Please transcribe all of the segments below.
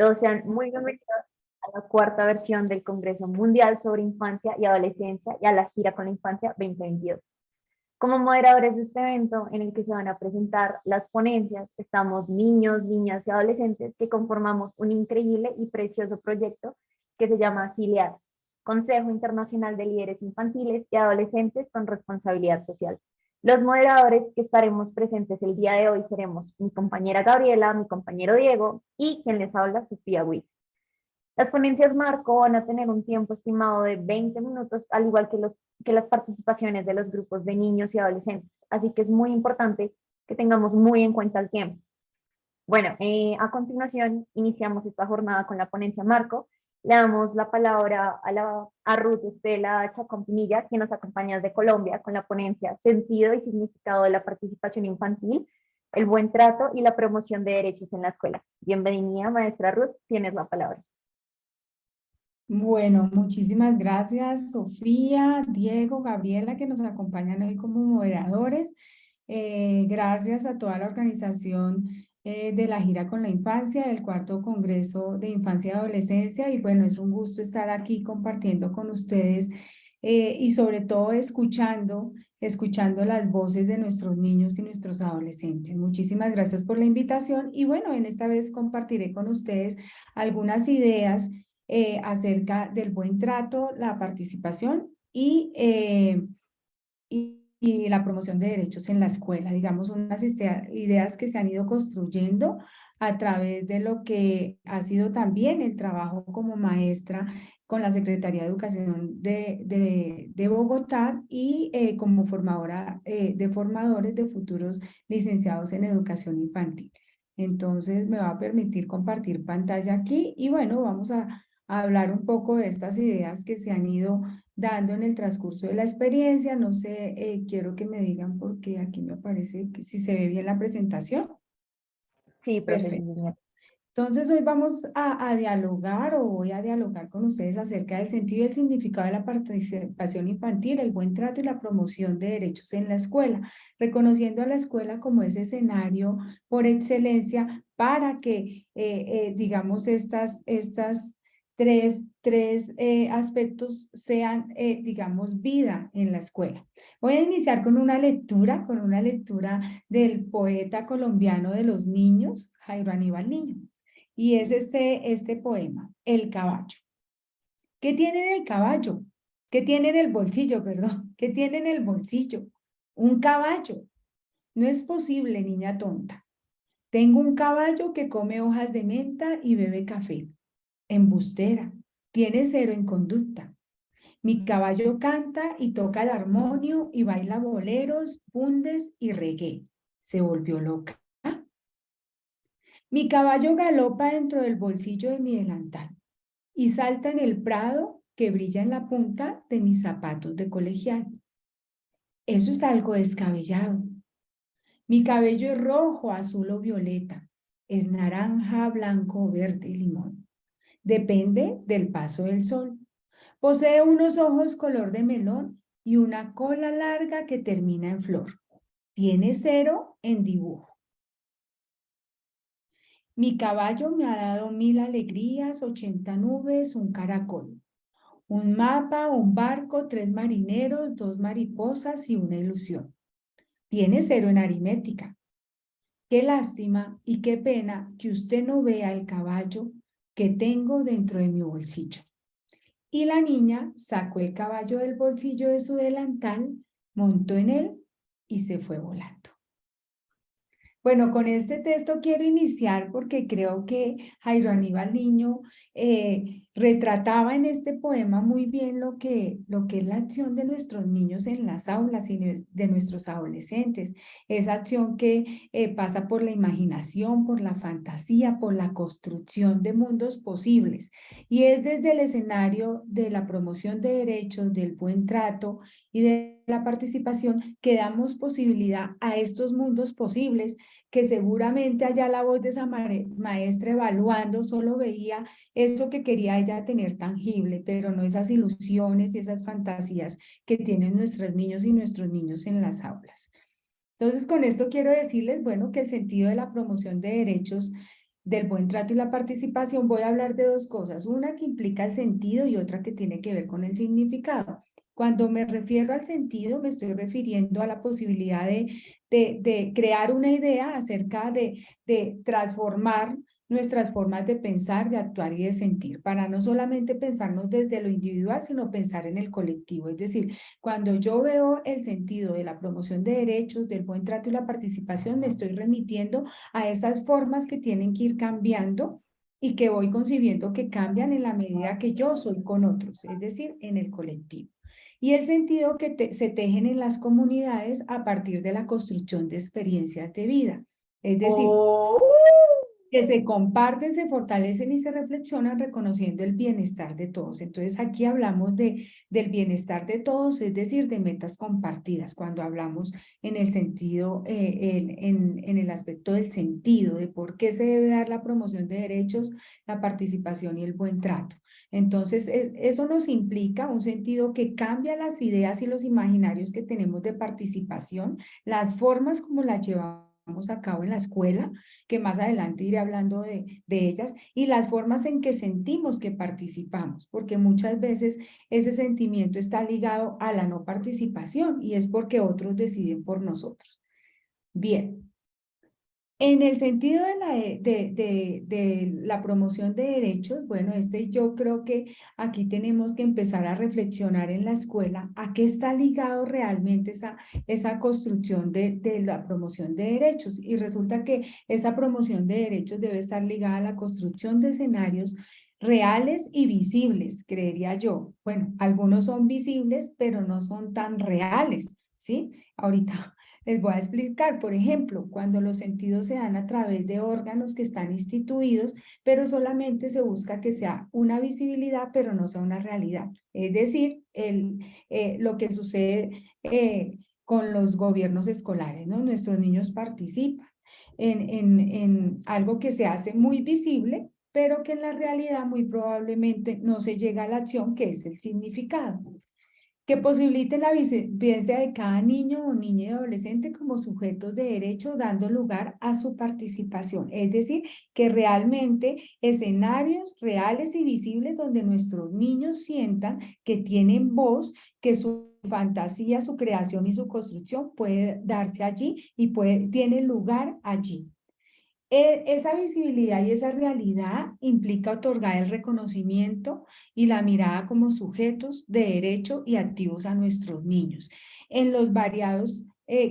Todos sean muy bienvenidos a la cuarta versión del Congreso Mundial sobre Infancia y Adolescencia y a la Gira con la Infancia 2022. Como moderadores de este evento en el que se van a presentar las ponencias, estamos niños, niñas y adolescentes que conformamos un increíble y precioso proyecto que se llama CILEAD, Consejo Internacional de Líderes Infantiles y Adolescentes con Responsabilidad Social. Los moderadores que estaremos presentes el día de hoy seremos mi compañera Gabriela, mi compañero Diego y quien les habla, Sofía Witt. Las ponencias marco van a tener un tiempo estimado de 20 minutos, al igual que las participaciones de los grupos de niños y adolescentes. Así que es muy importante que tengamos muy en cuenta el tiempo. Bueno, a continuación iniciamos esta jornada con la ponencia marco. Le damos la palabra a Ruth Estela Chacón Pinilla, quien nos acompaña desde Colombia con la ponencia Sentido y significado de la participación infantil, el buen trato y la promoción de derechos en la escuela. Bienvenida, maestra Ruth, tienes la palabra. Bueno, muchísimas gracias, Sofía, Diego, Gabriela, que nos acompañan hoy como moderadores. Gracias a toda la organización de la Gira con la Infancia, del cuarto Congreso de Infancia y Adolescencia. Y bueno, es un gusto estar aquí compartiendo con ustedes y sobre todo escuchando las voces de nuestros niños y nuestros adolescentes. Muchísimas gracias por la invitación. Y bueno, en esta vez compartiré con ustedes algunas ideas acerca del buen trato, la participación y la promoción de derechos en la escuela, digamos, unas ideas que se han ido construyendo a través de lo que ha sido también el trabajo como maestra con la Secretaría de Educación de Bogotá y como formadora de formadores de futuros licenciados en educación infantil. Entonces me va a permitir compartir pantalla aquí y bueno, vamos a hablar un poco de estas ideas que se han ido dando en el transcurso de la experiencia. No sé, quiero que me digan porque aquí me parece que si se ve bien la presentación. Sí, profe. Perfecto. Entonces hoy vamos a dialogar o voy a dialogar con ustedes acerca del sentido y el significado de la participación infantil, el buen trato y la promoción de derechos en la escuela, reconociendo a la escuela como ese escenario por excelencia para que, digamos, estas tres aspectos sean, digamos, vida en la escuela. Voy a iniciar con una lectura del poeta colombiano de los niños, Jairo Aníbal Niño. Y es este poema, El caballo. ¿Qué tiene en el caballo? ¿Qué tiene en el bolsillo, perdón? ¿Qué tiene en el bolsillo? Un caballo. No es posible, niña tonta. Tengo un caballo que come hojas de menta y bebe café. Embustera. Tiene cero en conducta. Mi caballo canta y toca el armonio y baila boleros, bundes y reggae. Se volvió loca. Mi caballo galopa dentro del bolsillo de mi delantal y salta en el prado que brilla en la punta de mis zapatos de colegial. Eso es algo descabellado. Mi cabello es rojo, azul o violeta. Es naranja, blanco, verde y limón. Depende del paso del sol. Posee unos ojos color de melón y una cola larga que termina en flor. Tiene cero en dibujo. Mi caballo me ha dado 1000 alegrías, 80 nubes, un caracol, un mapa, un barco, 3 marineros, 2 mariposas y una ilusión. Tiene cero en aritmética. Qué lástima y qué pena que usted no vea el caballo que tengo dentro de mi bolsillo. Y la niña sacó el caballo del bolsillo de su delantal, montó en él y se fue volando. Bueno, con este texto quiero iniciar porque creo que Jairo Aníbal Niño retrataba en este poema muy bien lo que es la acción de nuestros niños en las aulas y de nuestros adolescentes. Esa acción que pasa por la imaginación, por la fantasía, por la construcción de mundos posibles. Y es desde el escenario de la promoción de derechos, del buen trato y de la participación que damos posibilidad a estos mundos posibles que seguramente allá la voz de esa maestra evaluando solo veía eso que quería ella tener tangible, pero no esas ilusiones y esas fantasías que tienen nuestros niños y nuestros niños en las aulas. Entonces, con esto quiero decirles, bueno, que el sentido de la promoción de derechos del buen trato y la participación, voy a hablar de dos cosas, una que implica el sentido y otra que tiene que ver con el significado. Cuando me refiero al sentido, me estoy refiriendo a la posibilidad de crear una idea acerca de transformar nuestras formas de pensar, de actuar y de sentir, para no solamente pensarnos desde lo individual, sino pensar en el colectivo. Es decir, cuando yo veo el sentido de la promoción de derechos, del buen trato y la participación, me estoy remitiendo a esas formas que tienen que ir cambiando y que voy concibiendo que cambian en la medida que yo soy con otros, es decir, en el colectivo. Y el sentido que se tejen en las comunidades a partir de la construcción de experiencias de vida. Es decir, Oh, que se comparten, se fortalecen y se reflexionan reconociendo el bienestar de todos. Entonces aquí hablamos del bienestar de todos, es decir, de metas compartidas, cuando hablamos en el sentido, en el aspecto del sentido, de por qué se debe dar la promoción de derechos, la participación y el buen trato. Entonces eso nos implica un sentido que cambia las ideas y los imaginarios que tenemos de participación, las formas como las llevamos a cabo en la escuela, que más adelante iré hablando de ellas, y las formas en que sentimos que participamos, porque muchas veces ese sentimiento está ligado a la no participación y es porque otros deciden por nosotros. Bien. En el sentido de la promoción de derechos, bueno, yo creo que aquí tenemos que empezar a reflexionar en la escuela a qué está ligado realmente esa construcción de la promoción de derechos. Y resulta que esa promoción de derechos debe estar ligada a la construcción de escenarios reales y visibles, creería yo. Bueno, algunos son visibles, pero no son tan reales, ¿sí? Ahorita les voy a explicar, por ejemplo, cuando los sentidos se dan a través de órganos que están instituidos, pero solamente se busca que sea una visibilidad, pero no sea una realidad. Es decir, lo que sucede con los gobiernos escolares, ¿no? Nuestros niños participan en algo que se hace muy visible, pero que en la realidad muy probablemente no se llega a la acción, que es el significado que posibiliten la vivencia de cada niño o niña y adolescente como sujetos de derecho, dando lugar a su participación. Es decir, que realmente escenarios reales y visibles donde nuestros niños sientan que tienen voz, que su fantasía, su creación y su construcción puede darse allí y tiene lugar allí. Esa visibilidad y esa realidad implica otorgar el reconocimiento y la mirada como sujetos de derecho y activos a nuestros niños en los variados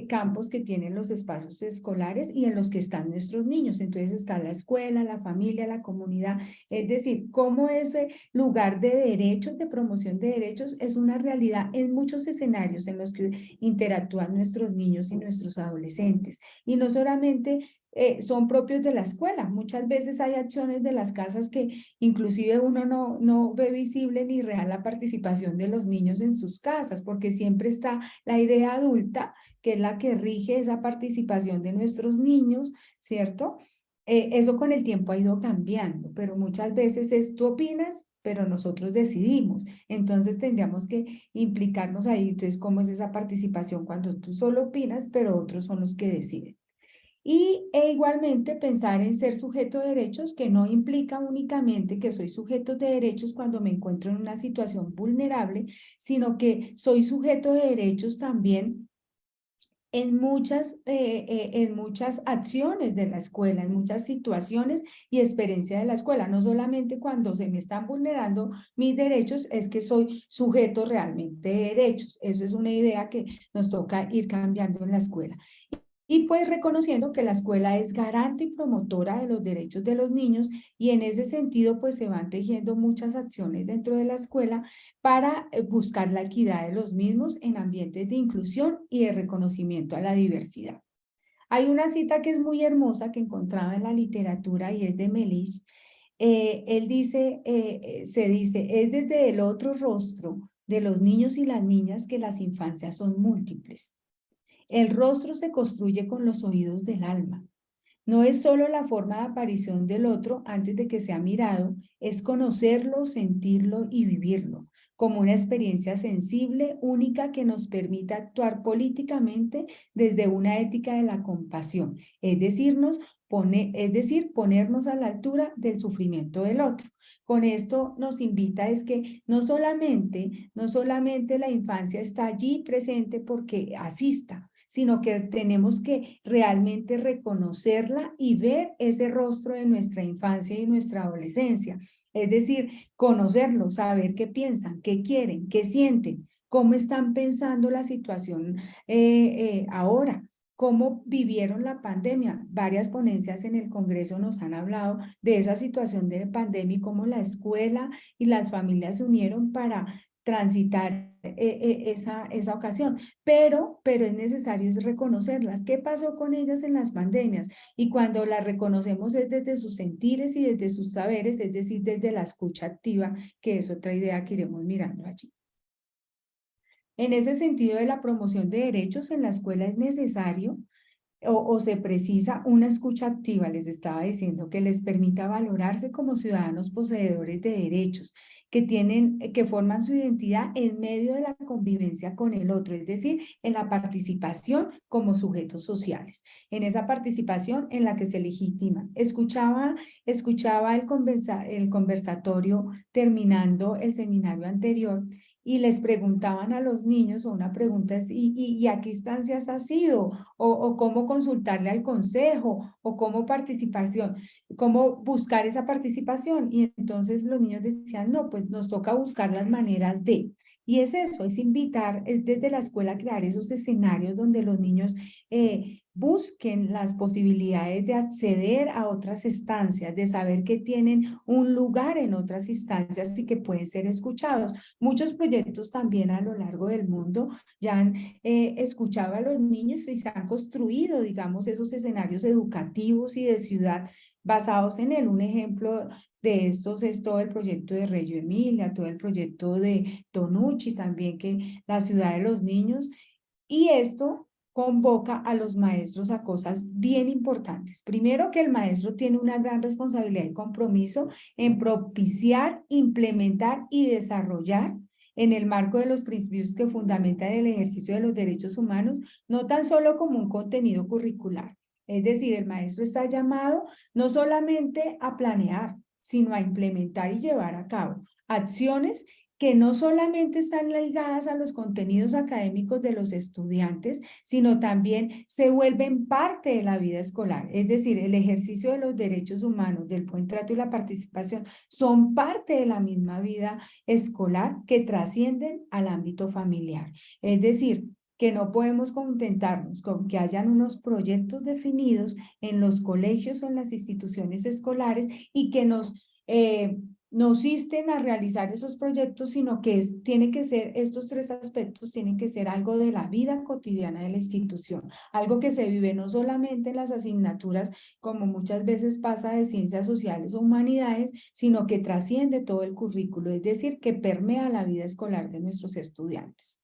campos que tienen los espacios escolares y en los que están nuestros niños. Entonces está la escuela, la familia, la comunidad. Es decir, cómo ese lugar de derechos, de promoción de derechos, es una realidad en muchos escenarios en los que interactúan nuestros niños y nuestros adolescentes. Y no solamente son propios de la escuela. Muchas veces hay acciones de las casas que inclusive uno no ve visible ni real la participación de los niños en sus casas, porque siempre está la idea adulta, que es la que rige esa participación de nuestros niños, ¿cierto? Eso con el tiempo ha ido cambiando, pero muchas veces es tú opinas, pero nosotros decidimos. Entonces tendríamos que implicarnos ahí. Entonces, ¿cómo es esa participación cuando tú solo opinas, pero otros son los que deciden? Igualmente pensar en ser sujeto de derechos, que no implica únicamente que soy sujeto de derechos cuando me encuentro en una situación vulnerable, sino que soy sujeto de derechos también en muchas acciones de la escuela, en muchas situaciones y experiencias de la escuela. No solamente cuando se me están vulnerando mis derechos es que soy sujeto realmente de derechos. Eso es una idea que nos toca ir cambiando en la escuela. Y pues reconociendo que la escuela es garante y promotora de los derechos de los niños y en ese sentido pues se van tejiendo muchas acciones dentro de la escuela para buscar la equidad de los mismos en ambientes de inclusión y de reconocimiento a la diversidad. Hay una cita que es muy hermosa que encontraba en la literatura y es de Melich. Él dice, se dice, es desde el otro rostro de los niños y las niñas que las infancias son múltiples. El rostro se construye con los oídos del alma. No es solo la forma de aparición del otro antes de que sea mirado, es conocerlo, sentirlo y vivirlo, como una experiencia sensible, única que nos permita actuar políticamente desde una ética de la compasión, es decirnos, es decir, ponernos a la altura del sufrimiento del otro. Con esto nos invita es que no solamente la infancia está allí presente porque asista, sino que tenemos que realmente reconocerla y ver ese rostro de nuestra infancia y nuestra adolescencia. Es decir, conocerlos, saber qué piensan, qué quieren, qué sienten, cómo están pensando la situación ahora, cómo vivieron la pandemia. Varias ponencias en el Congreso nos han hablado de esa situación de pandemia y cómo la escuela y las familias se unieron para transitar esa ocasión, pero es necesario reconocerlas. ¿Qué pasó con ellas en las pandemias? Y cuando las reconocemos es desde sus sentires y desde sus saberes, es decir, desde la escucha activa, que es otra idea que iremos mirando allí. En ese sentido de la promoción de derechos en la escuela es necesario o se precisa una escucha activa, les estaba diciendo, que les permita valorarse como ciudadanos poseedores de derechos, que forman su identidad en medio de la convivencia con el otro, es decir, en la participación como sujetos sociales, en esa participación en la que se legitiman. Escuchaba el conversatorio terminando el seminario anterior y les preguntaban a los niños, o una pregunta es, ¿y a qué instancias has ido? O cómo consultarle al consejo, o cómo cómo buscar esa participación. Y entonces los niños decían, no, pues nos toca buscar las maneras de. Y es eso, es invitar, es desde la escuela crear esos escenarios donde los niños busquen las posibilidades de acceder a otras instancias, de saber que tienen un lugar en otras instancias y que pueden ser escuchados. Muchos proyectos también a lo largo del mundo ya han escuchado a los niños y se han construido, digamos, esos escenarios educativos y de ciudad basados en él. Un ejemplo de estos es todo el proyecto de Reggio Emilia, todo el proyecto de Tonucci también, que la ciudad de los niños, y esto convoca a los maestros a cosas bien importantes. Primero, que el maestro tiene una gran responsabilidad y compromiso en propiciar, implementar y desarrollar en el marco de los principios que fundamentan el ejercicio de los derechos humanos, no tan solo como un contenido curricular. Es decir, el maestro está llamado no solamente a planear, sino a implementar y llevar a cabo acciones que no solamente están ligadas a los contenidos académicos de los estudiantes, sino también se vuelven parte de la vida escolar. Es decir, el ejercicio de los derechos humanos, del buen trato y la participación son parte de la misma vida escolar que trascienden al ámbito familiar. Es decir, que no podemos contentarnos con que hayan unos proyectos definidos en los colegios o en las instituciones escolares y que nos insten a realizar esos proyectos, sino que tiene que ser, estos tres aspectos tienen que ser algo de la vida cotidiana de la institución, algo que se vive no solamente en las asignaturas, como muchas veces pasa de ciencias sociales o humanidades, sino que trasciende todo el currículo, es decir, que permea la vida escolar de nuestros estudiantes.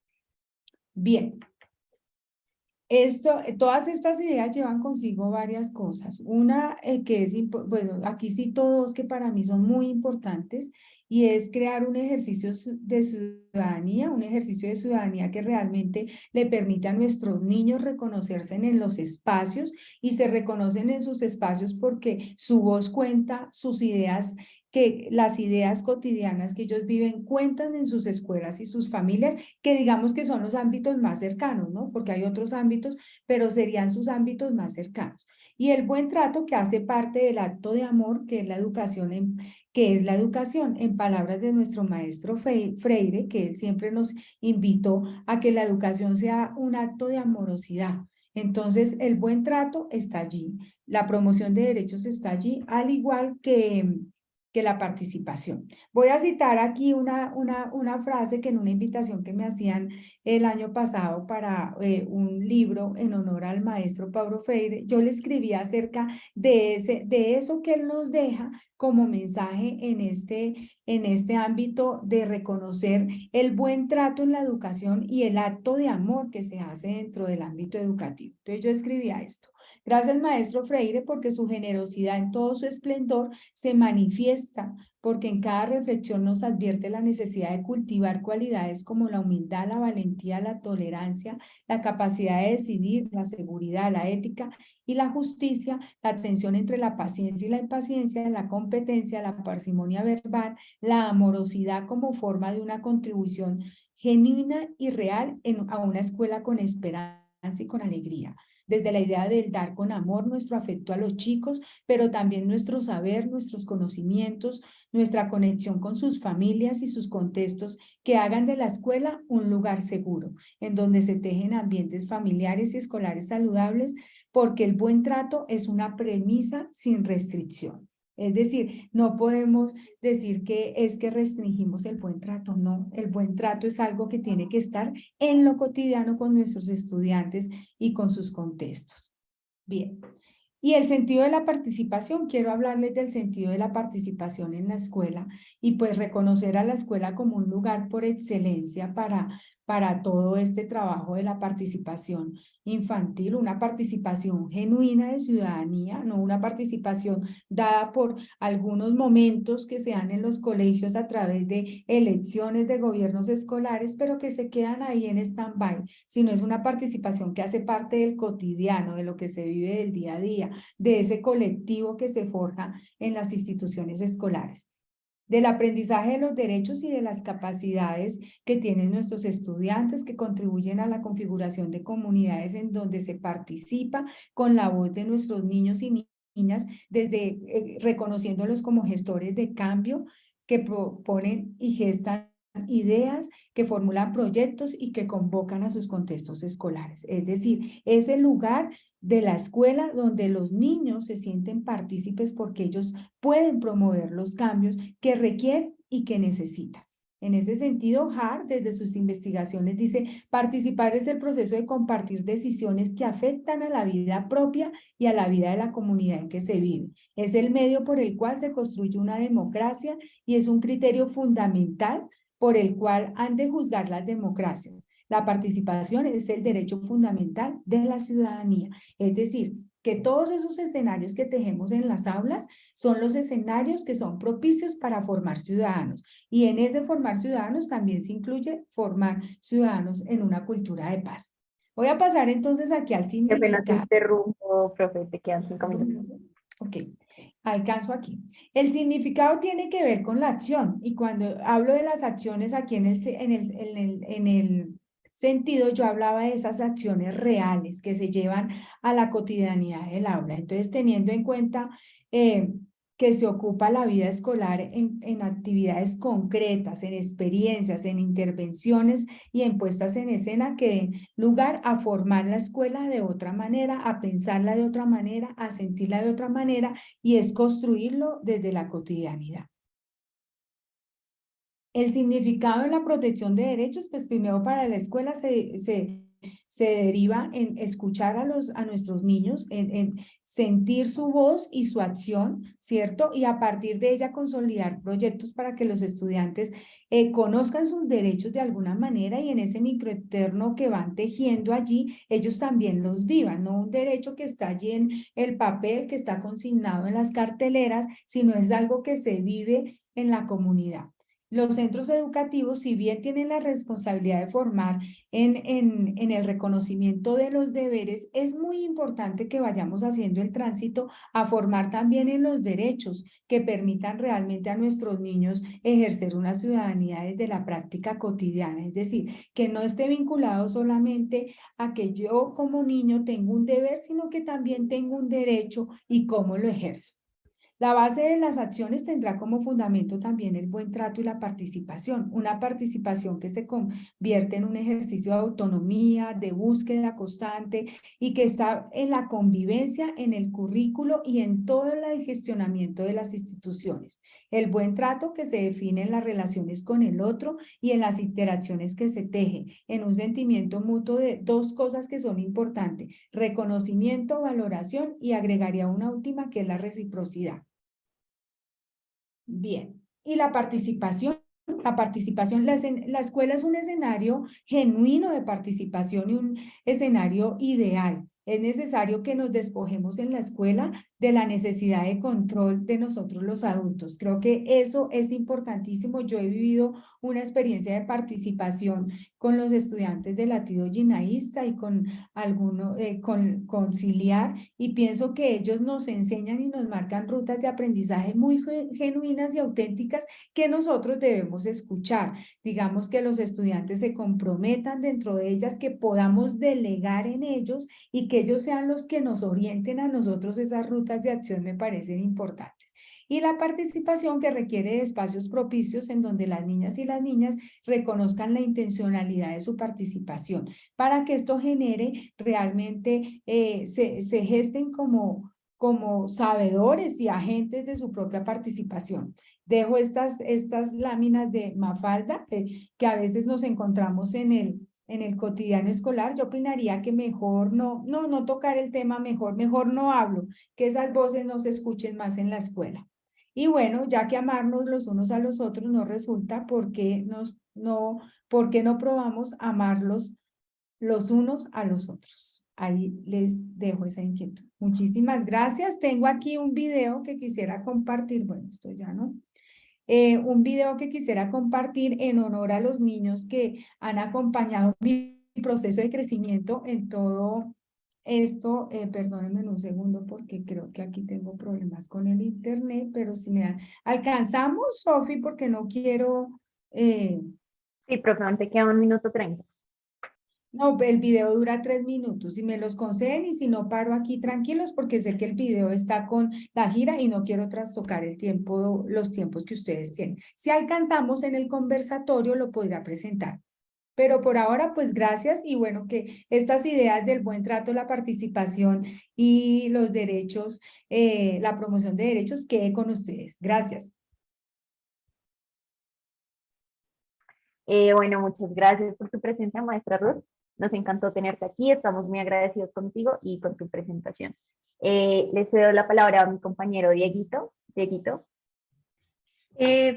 Bien. Todas estas ideas llevan consigo varias cosas. Una que es, bueno, aquí cito dos que para mí son muy importantes, y es crear un ejercicio de ciudadanía, un ejercicio de ciudadanía que realmente le permita a nuestros niños reconocerse en los espacios, y se reconocen en sus espacios porque su voz cuenta, sus ideas, que las ideas cotidianas que ellos viven cuentan en sus escuelas y sus familias, que digamos que son los ámbitos más cercanos, ¿no? Porque hay otros ámbitos, pero serían sus ámbitos más cercanos. Y el buen trato, que hace parte del acto de amor, que es la educación, en palabras de nuestro maestro Freire, que él siempre nos invitó a que la educación sea un acto de amorosidad. Entonces, el buen trato está allí, la promoción de derechos está allí, al igual que la participación. Voy a citar aquí una frase que en una invitación que me hacían el año pasado para un libro en honor al maestro Paulo Freire, yo le escribí acerca de eso que él nos deja como mensaje en este ámbito de reconocer el buen trato en la educación y el acto de amor que se hace dentro del ámbito educativo. Entonces yo escribía esto: gracias maestro Freire, porque su generosidad en todo su esplendor se manifiesta esta, porque en cada reflexión nos advierte la necesidad de cultivar cualidades como la humildad, la valentía, la tolerancia, la capacidad de decidir, la seguridad, la ética y la justicia, la tensión entre la paciencia y la impaciencia, la competencia, la parsimonia verbal, la amorosidad como forma de una contribución genuina y real a una escuela con esperanza y con alegría. Desde la idea del dar con amor nuestro afecto a los chicos, pero también nuestro saber, nuestros conocimientos, nuestra conexión con sus familias y sus contextos, que hagan de la escuela un lugar seguro, en donde se tejen ambientes familiares y escolares saludables, porque el buen trato es una premisa sin restricción. Es decir, no podemos decir que es que restringimos el buen trato, no, el buen trato es algo que tiene que estar en lo cotidiano con nuestros estudiantes y con sus contextos. Bien, y el sentido de la participación, quiero hablarles del sentido de la participación en la escuela y pues reconocer a la escuela como un lugar por excelencia para todo este trabajo de la participación infantil, una participación genuina de ciudadanía, no una participación dada por algunos momentos que se dan en los colegios a través de elecciones de gobiernos escolares, pero que se quedan ahí en stand-by, sino es una participación que hace parte del cotidiano, de lo que se vive del día a día, de ese colectivo que se forja en las instituciones escolares, del aprendizaje de los derechos y de las capacidades que tienen nuestros estudiantes, que contribuyen a la configuración de comunidades en donde se participa con la voz de nuestros niños y niñas, desde reconociéndolos como gestores de cambio que proponen y gestan ideas, que formulan proyectos y que convocan a sus contextos escolares. Es decir, es el lugar de la escuela donde los niños se sienten partícipes porque ellos pueden promover los cambios que requieren y que necesitan. En ese sentido, Hart, desde sus investigaciones, dice, participar es el proceso de compartir decisiones que afectan a la vida propia y a la vida de la comunidad en que se vive. Es el medio por el cual se construye una democracia y es un criterio fundamental por el cual han de juzgar las democracias. La participación es el derecho fundamental de la ciudadanía. Es decir, que todos esos escenarios que tejemos en las aulas son los escenarios que son propicios para formar ciudadanos. Y en ese formar ciudadanos también se incluye formar ciudadanos en una cultura de paz. Voy a pasar entonces aquí al Qué pena te significado. interrumpo, profe, te quedan 5 minutos. Ok, alcanzo aquí. El significado tiene que ver con la acción y cuando hablo de las acciones aquí en el sentido, yo hablaba de esas acciones reales que se llevan a la cotidianidad del aula. Entonces, teniendo en cuenta que se ocupa la vida escolar en actividades concretas, en experiencias, en intervenciones y en puestas en escena que den lugar a formar la escuela de otra manera, a pensarla de otra manera, a sentirla de otra manera, y es construirlo desde la cotidianidad. El significado de la protección de derechos, pues primero para la escuela se deriva en escuchar a nuestros niños, en sentir su voz y su acción, ¿cierto? Y a partir de ella consolidar proyectos para que los estudiantes conozcan sus derechos de alguna manera y en ese microeterno que van tejiendo allí, ellos también los vivan, no un derecho que está allí en el papel, que está consignado en las carteleras, sino es algo que se vive en la comunidad. Los centros educativos, si bien tienen la responsabilidad de formar en el reconocimiento de los deberes, es muy importante que vayamos haciendo el tránsito a formar también en los derechos que permitan realmente a nuestros niños ejercer una ciudadanía desde la práctica cotidiana. Es decir, que no esté vinculado solamente a que yo como niño tengo un deber, sino que también tengo un derecho y cómo lo ejerzo. La base de las acciones tendrá como fundamento también el buen trato y la participación, una participación que se convierte en un ejercicio de autonomía, de búsqueda constante y que está en la convivencia, en el currículo y en todo el gestionamiento de las instituciones. El buen trato que se define en las relaciones con el otro y en las interacciones que se tejen, en un sentimiento mutuo de dos cosas que son importantes, reconocimiento, valoración y agregaría una última que es la reciprocidad. Bien, y la participación, la escuela es un escenario genuino de participación y un escenario ideal. Es necesario que nos despojemos en la escuela de la necesidad de control de nosotros los adultos. Creo que eso es importantísimo. Yo he vivido una experiencia de participación con los estudiantes de latido yinaísta y con alguno, con conciliar, y pienso que ellos nos enseñan y nos marcan rutas de aprendizaje muy genuinas y auténticas que nosotros debemos escuchar. Digamos que los estudiantes se comprometan dentro de ellas, que podamos delegar en ellos y que ellos sean los que nos orienten a nosotros. Esas rutas de acción me parecen importantes. Y la participación, que requiere de espacios propicios en donde las niñas y las niñas reconozcan la intencionalidad de su participación, para que esto genere realmente, se gesten como sabedores y agentes de su propia participación. Dejo estas láminas de Mafalda, que a veces nos encontramos en el cotidiano escolar. Yo opinaría que mejor no tocar el tema, mejor no hablo, que esas voces no se escuchen más en la escuela. Y bueno, ya que amarnos los unos a los otros no resulta, ¿por qué no probamos amarlos los unos a los otros? Ahí les dejo esa inquietud. Muchísimas gracias. Tengo aquí un video que quisiera compartir. Bueno, esto ya no. Un video que quisiera compartir en honor a los niños que han acompañado mi proceso de crecimiento en todo esto. Perdónenme un segundo porque creo que aquí tengo problemas con el internet, pero si me dan. ¿Alcanzamos, Sofi? Porque no quiero... Sí, profe, te queda 1 minuto 30. No, el video dura 3 minutos y me los conceden, y si no paro aquí tranquilos, porque sé que el video está con la gira y no quiero trastocar el tiempo, los tiempos que ustedes tienen. Si alcanzamos en el conversatorio lo podrá presentar. Pero por ahora, pues gracias, y bueno, que estas ideas del buen trato, la participación y los derechos, la promoción de derechos quede con ustedes. Gracias. Bueno, muchas gracias por tu presencia, maestra Ruth. Nos encantó tenerte aquí, estamos muy agradecidos contigo y con tu presentación. Les cedo la palabra a mi compañero Dieguito. Dieguito.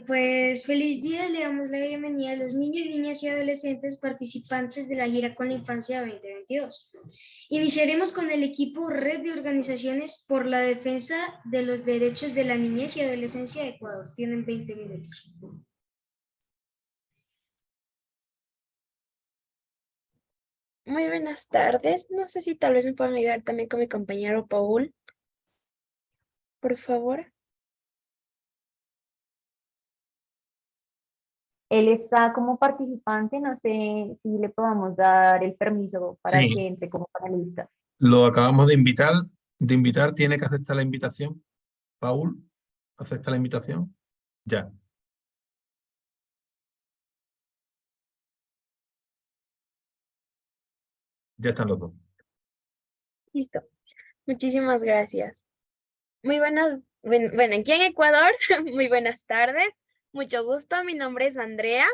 Pues feliz día, le damos la bienvenida a los niños, niñas y adolescentes participantes de la gira con la infancia 2022. Iniciaremos con el equipo Red de Organizaciones por la Defensa de los Derechos de la Niñez y Adolescencia de Ecuador. Tienen 20 minutos. Muy buenas tardes. No sé si tal vez me puedan ayudar también con mi compañero Paul, por favor. Él está como participante, no sé si le podamos dar el permiso para Sí, que entre como panelista. lo acabamos de invitar, tiene que aceptar la invitación. Paul, ¿acepta la invitación? Ya. Ya están los dos. Listo. Muchísimas gracias. Muy buenas, bueno, aquí en Ecuador, muy buenas tardes. Mucho gusto, mi nombre es Andrea.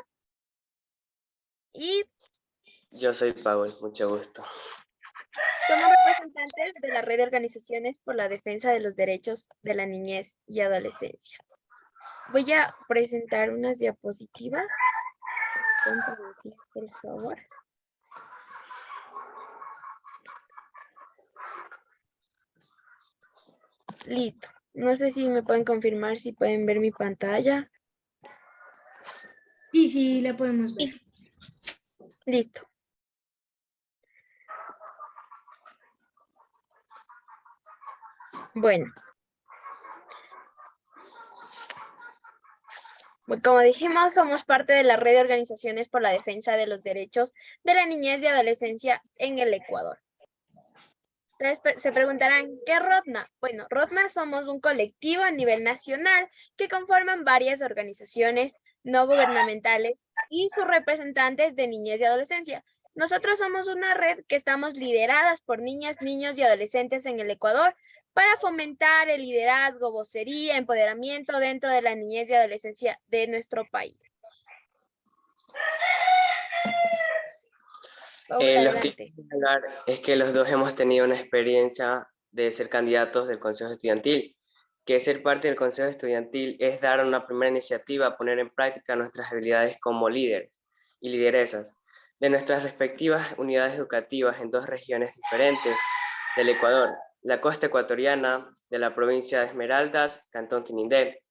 Y Yo soy Paul, mucho gusto. somos representantes de la Red de Organizaciones por la Defensa de los Derechos de la Niñez y Adolescencia. Voy a presentar unas diapositivas. Por favor. Listo. No sé si me pueden confirmar si pueden ver mi pantalla. Sí, la podemos ver. Listo. Bueno. Como dijimos, somos parte de la Red de Organizaciones por la Defensa de los Derechos de la Niñez y Adolescencia en el Ecuador. Ustedes se preguntarán, ¿qué es RODNA? Bueno, RODNA somos un colectivo a nivel nacional que conforman varias organizaciones no gubernamentales y sus representantes de niñez y adolescencia. Nosotros somos una red que estamos lideradas por niñas, niños y adolescentes en el Ecuador para fomentar el liderazgo, vocería, empoderamiento dentro de la niñez y adolescencia de nuestro país. Lo que quiero hablar es que los dos hemos tenido una experiencia de ser candidatos del Consejo Estudiantil, que ser parte del Consejo Estudiantil es dar una primera iniciativa, poner en práctica nuestras habilidades como líderes y lideresas de nuestras respectivas unidades educativas en 2 regiones diferentes, del Ecuador, la costa ecuatoriana de la provincia de Esmeraldas, Cantón Quinindé,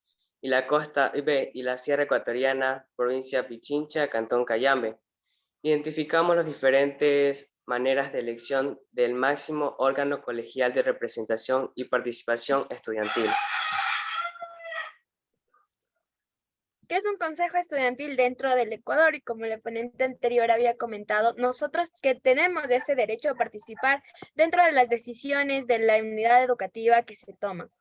y la costa B y la sierra ecuatoriana, provincia Pichincha, Cantón Cayambe. Identificamos las diferentes maneras de elección del máximo órgano colegial de representación y participación estudiantil. ¿Qué es un consejo estudiantil dentro del Ecuador? Y como el ponente anterior había comentado, nosotros que tenemos ese derecho a participar dentro de las decisiones de la unidad educativa que se toman.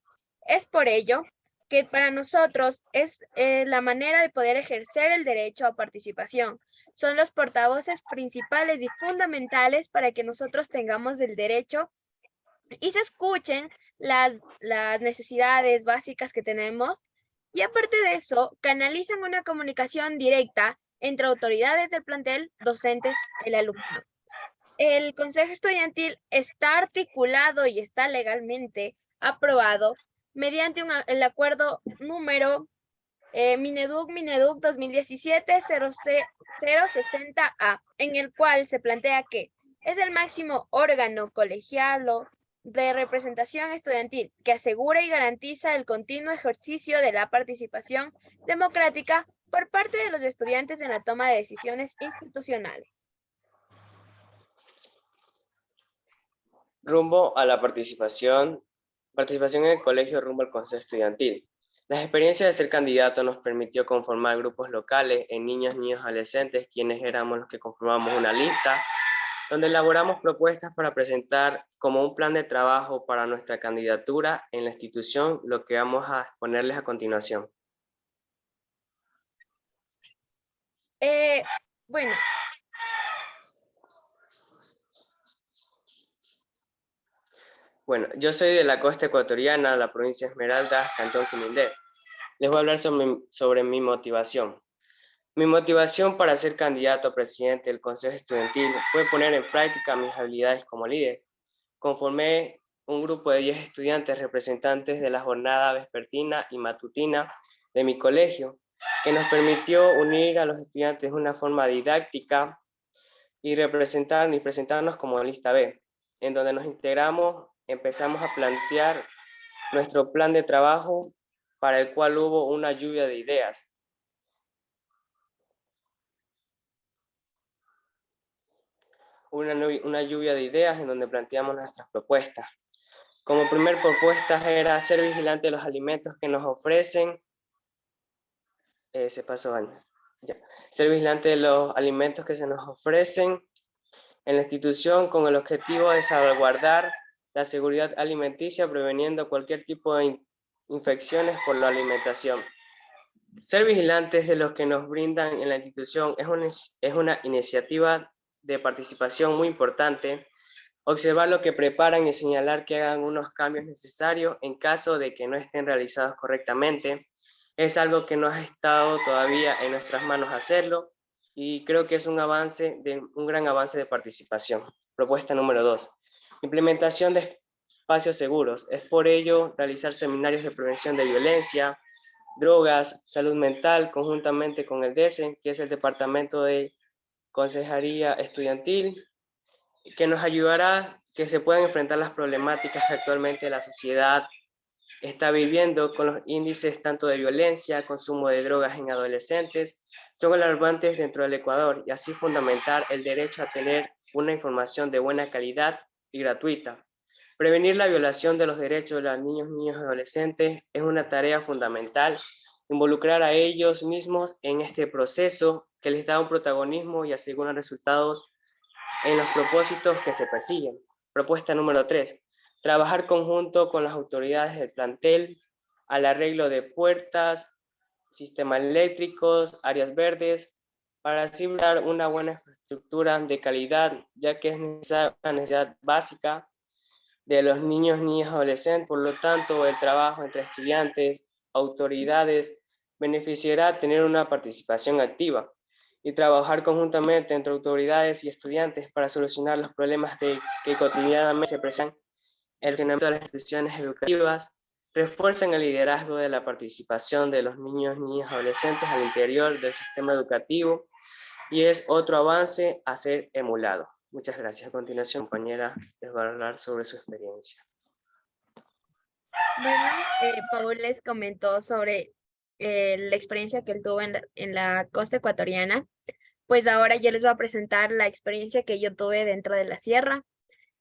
Es por ello que para nosotros es la manera de poder ejercer el derecho a participación. Son los portavoces principales y fundamentales para que nosotros tengamos el derecho y se escuchen las necesidades básicas que tenemos. Y aparte de eso, canalizan una comunicación directa entre autoridades del plantel, docentes y el alumno. El Consejo Estudiantil está articulado y está legalmente aprobado mediante el acuerdo número Mineduc 2017-0060A, en el cual se plantea que es el máximo órgano colegiado de representación estudiantil que asegura y garantiza el continuo ejercicio de la participación democrática por parte de los estudiantes en la toma de decisiones institucionales. Rumbo a la participación en el colegio rumbo al consejo estudiantil. La experiencia de ser candidato nos permitió conformar grupos locales en niños, adolescentes, quienes éramos los que conformamos una lista, donde elaboramos propuestas para presentar como un plan de trabajo para nuestra candidatura en la institución, lo que vamos a exponerles a continuación. Bueno. Bueno, yo soy de la costa ecuatoriana, la provincia de Esmeraldas, Cantón Quinindé. Les voy a hablar sobre mi motivación. Mi motivación para ser candidato a presidente del Consejo Estudiantil fue poner en práctica mis habilidades como líder. Conformé un grupo de 10 estudiantes representantes de la jornada vespertina y matutina de mi colegio, que nos permitió unir a los estudiantes de una forma didáctica y presentarnos como lista B, en donde nos integramos, empezamos a plantear nuestro plan de trabajo, para el cual hubo una lluvia de ideas. Una lluvia de ideas en donde planteamos nuestras propuestas. Como primer propuesta era ser vigilante de los alimentos que nos ofrecen. Ser vigilante de los alimentos que se nos ofrecen en la institución con el objetivo de salvaguardar la seguridad alimenticia, preveniendo cualquier tipo de infecciones por la alimentación. Ser vigilantes de los que nos brindan en la institución es una iniciativa de participación muy importante. Observar lo que preparan y señalar que hagan unos cambios necesarios en caso de que no estén realizados correctamente. Es algo que no ha estado todavía en nuestras manos hacerlo y creo que es un gran avance de participación. Propuesta número 2. Implementación de espacios seguros. Es por ello realizar seminarios de prevención de violencia, drogas, salud mental, conjuntamente con el DECE, que es el Departamento de Consejería Estudiantil, que nos ayudará que se puedan enfrentar las problemáticas que actualmente la sociedad está viviendo con los índices tanto de violencia, consumo de drogas en adolescentes, son alarmantes dentro del Ecuador y así fundamentar el derecho a tener una información de buena calidad y gratuita. Prevenir la violación de los derechos de los niños y adolescentes es una tarea fundamental. Involucrar a ellos mismos en este proceso que les da un protagonismo y asegura resultados en los propósitos que se persiguen. Propuesta número 3. Trabajar conjunto con las autoridades del plantel al arreglo de puertas, sistemas eléctricos, áreas verdes, para así dar una buena infraestructura de calidad, ya que es una necesidad básica de los niños y adolescentes. Por lo tanto, el trabajo entre estudiantes, autoridades, beneficiará tener una participación activa y trabajar conjuntamente entre autoridades y estudiantes para solucionar los problemas que cotidianamente se presentan. El funcionamiento de las instituciones educativas refuerzan el liderazgo de la participación de los niños, niñas y adolescentes al interior del sistema educativo y es otro avance a ser emulado. Muchas gracias. A continuación, compañera, les va a hablar sobre su experiencia. Bueno, Paul les comentó sobre la experiencia que él tuvo en la costa ecuatoriana. Pues ahora yo les voy a presentar la experiencia que yo tuve dentro de la sierra,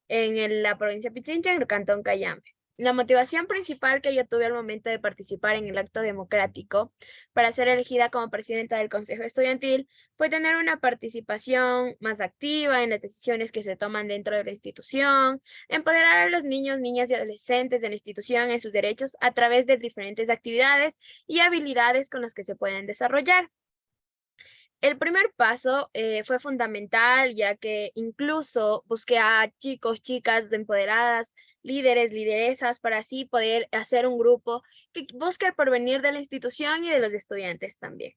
la provincia de Pichincha, en el cantón Cayambe. La motivación principal que yo tuve al momento de participar en el acto democrático para ser elegida como presidenta del Consejo Estudiantil fue tener una participación más activa en las decisiones que se toman dentro de la institución, empoderar a los niños, niñas y adolescentes de la institución en sus derechos a través de diferentes actividades y habilidades con las que se pueden desarrollar. El primer paso fue fundamental, ya que incluso busqué a chicos, chicas empoderadas, líderes, lideresas, para así poder hacer un grupo que busque el porvenir de la institución y de los estudiantes también.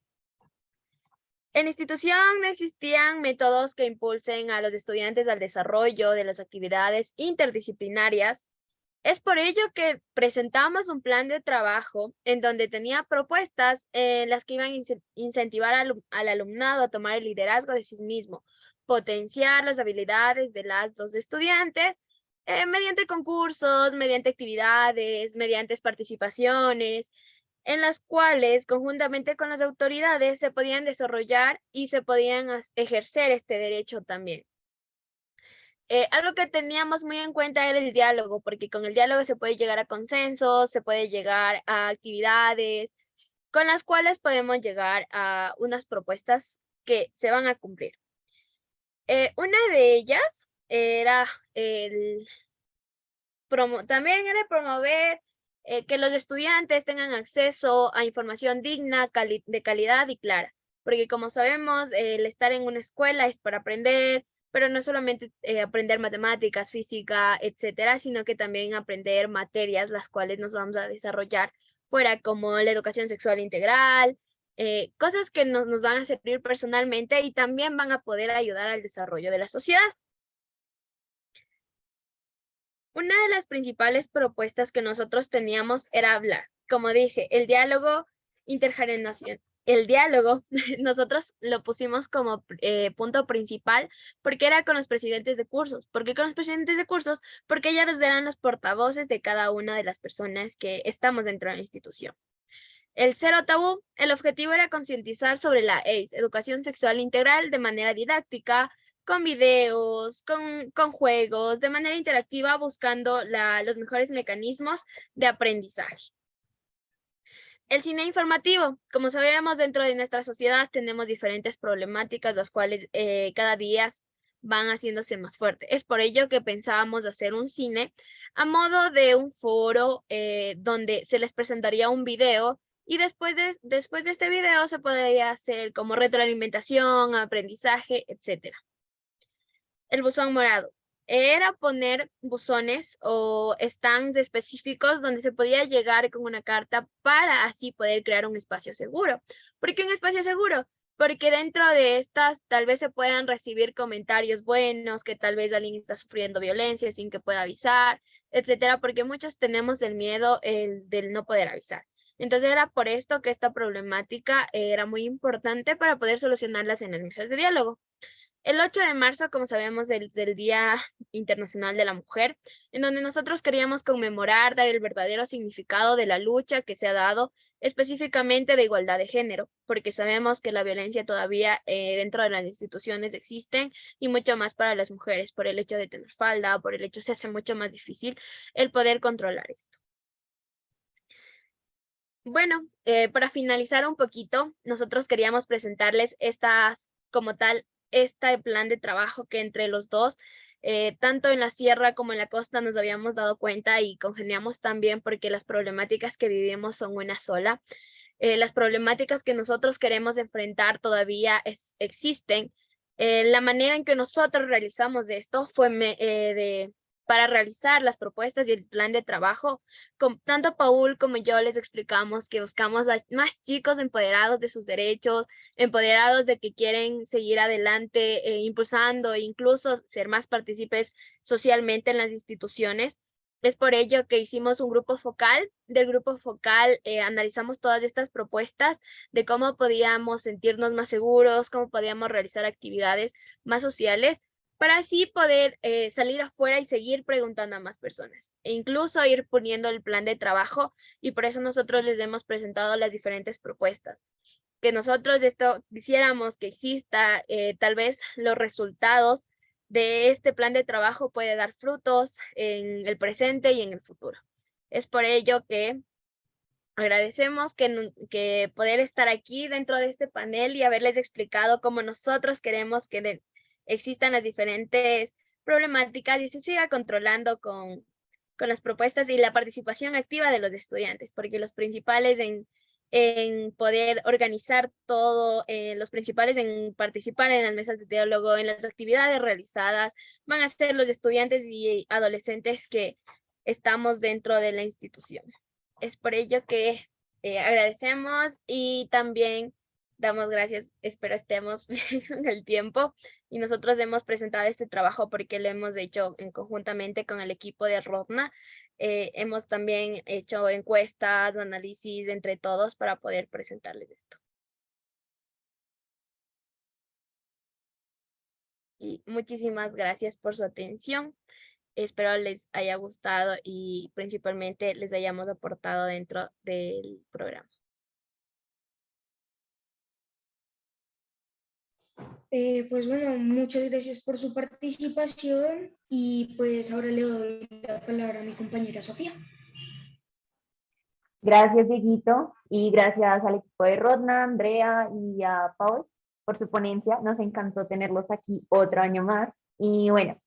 En la institución no existían métodos que impulsen a los estudiantes al desarrollo de las actividades interdisciplinarias. Es por ello que presentamos un plan de trabajo en donde tenía propuestas en las que iban a incentivar al alumnado a tomar el liderazgo de sí mismo, potenciar las habilidades de los estudiantes mediante concursos, mediante actividades, mediante participaciones, en las cuales conjuntamente con las autoridades se podían desarrollar y se podían ejercer este derecho también. Algo que teníamos muy en cuenta era el diálogo, porque con el diálogo se puede llegar a consensos, se puede llegar a actividades con las cuales podemos llegar a unas propuestas que se van a cumplir. Una de ellas era también era promover que los estudiantes tengan acceso a información digna, de calidad y clara, porque como sabemos, el estar en una escuela es para aprender, pero no solamente aprender matemáticas, física, etcétera, sino que también aprender materias las cuales nos vamos a desarrollar fuera, como la educación sexual integral, cosas que nos van a servir personalmente y también van a poder ayudar al desarrollo de la sociedad. Una de las principales propuestas que nosotros teníamos era hablar. Como dije, el diálogo intergeneracional. El diálogo, nosotros lo pusimos como punto principal porque era con los presidentes de cursos. ¿Por qué con los presidentes de cursos? Porque ellos eran los portavoces de cada una de las personas que estamos dentro de la institución. El cero tabú, el objetivo era concientizar sobre la AIDS, educación sexual integral, de manera didáctica, con videos, con juegos, de manera interactiva, buscando los mejores mecanismos de aprendizaje. El cine informativo. Como sabemos, dentro de nuestra sociedad tenemos diferentes problemáticas, las cuales cada día van haciéndose más fuertes. Es por ello que pensábamos hacer un cine a modo de un foro donde se les presentaría un video y después de este video se podría hacer como retroalimentación, aprendizaje, etc. El buzón morado. Era poner buzones o stands específicos donde se podía llegar con una carta para así poder crear un espacio seguro. ¿Por qué un espacio seguro? Porque dentro de estas tal vez se puedan recibir comentarios buenos, que tal vez alguien está sufriendo violencia sin que pueda avisar, etcétera, porque muchos tenemos el miedo del no poder avisar. Entonces era por esto que esta problemática era muy importante para poder solucionarlas en las mesas de diálogo. El 8 de marzo, como sabemos, del Día Internacional de la Mujer, en donde nosotros queríamos conmemorar, dar el verdadero significado de la lucha que se ha dado específicamente de igualdad de género, porque sabemos que la violencia todavía dentro de las instituciones existen y mucho más para las mujeres, por el hecho de tener falda, por el hecho se hace mucho más difícil el poder controlar esto. Bueno, para finalizar un poquito, nosotros queríamos presentarles este plan de trabajo que entre los dos, tanto en la sierra como en la costa, nos habíamos dado cuenta y congeniamos también porque las problemáticas que vivimos son una sola. Las problemáticas que nosotros queremos enfrentar todavía existen. La manera en que nosotros realizamos esto fue para realizar las propuestas y el plan de trabajo. Tanto Paul como yo les explicamos que buscamos a más chicos empoderados de sus derechos, empoderados de que quieren seguir adelante, impulsando e incluso ser más partícipes socialmente en las instituciones. Es por ello que hicimos un grupo focal. Del grupo focal analizamos todas estas propuestas de cómo podíamos sentirnos más seguros, cómo podíamos realizar actividades más sociales, para así poder salir afuera y seguir preguntando a más personas, e incluso ir poniendo el plan de trabajo, y por eso nosotros les hemos presentado las diferentes propuestas. Que nosotros esto quisiéramos que exista, tal vez los resultados de este plan de trabajo puede dar frutos en el presente y en el futuro. Es por ello que agradecemos que poder estar aquí dentro de este panel y haberles explicado cómo nosotros queremos que existan las diferentes problemáticas y se siga controlando con las propuestas y la participación activa de los estudiantes, porque los principales en poder organizar todo, los principales en participar en las mesas de diálogo, en las actividades realizadas, van a ser los estudiantes y adolescentes que estamos dentro de la institución. Es por ello que agradecemos y también damos gracias, espero estemos bien con el tiempo, y nosotros hemos presentado este trabajo porque lo hemos hecho conjuntamente con el equipo de Rodna. Hemos también hecho encuestas, análisis entre todos para poder presentarles esto. Y muchísimas gracias por su atención. Espero les haya gustado y principalmente les hayamos aportado dentro del programa. Pues bueno, muchas gracias por su participación y pues ahora le doy la palabra a mi compañera Sofía. Gracias, Dieguito, y gracias al equipo de Rodna, Andrea y a Paul por su ponencia. Nos encantó tenerlos aquí otro año más. Y bueno,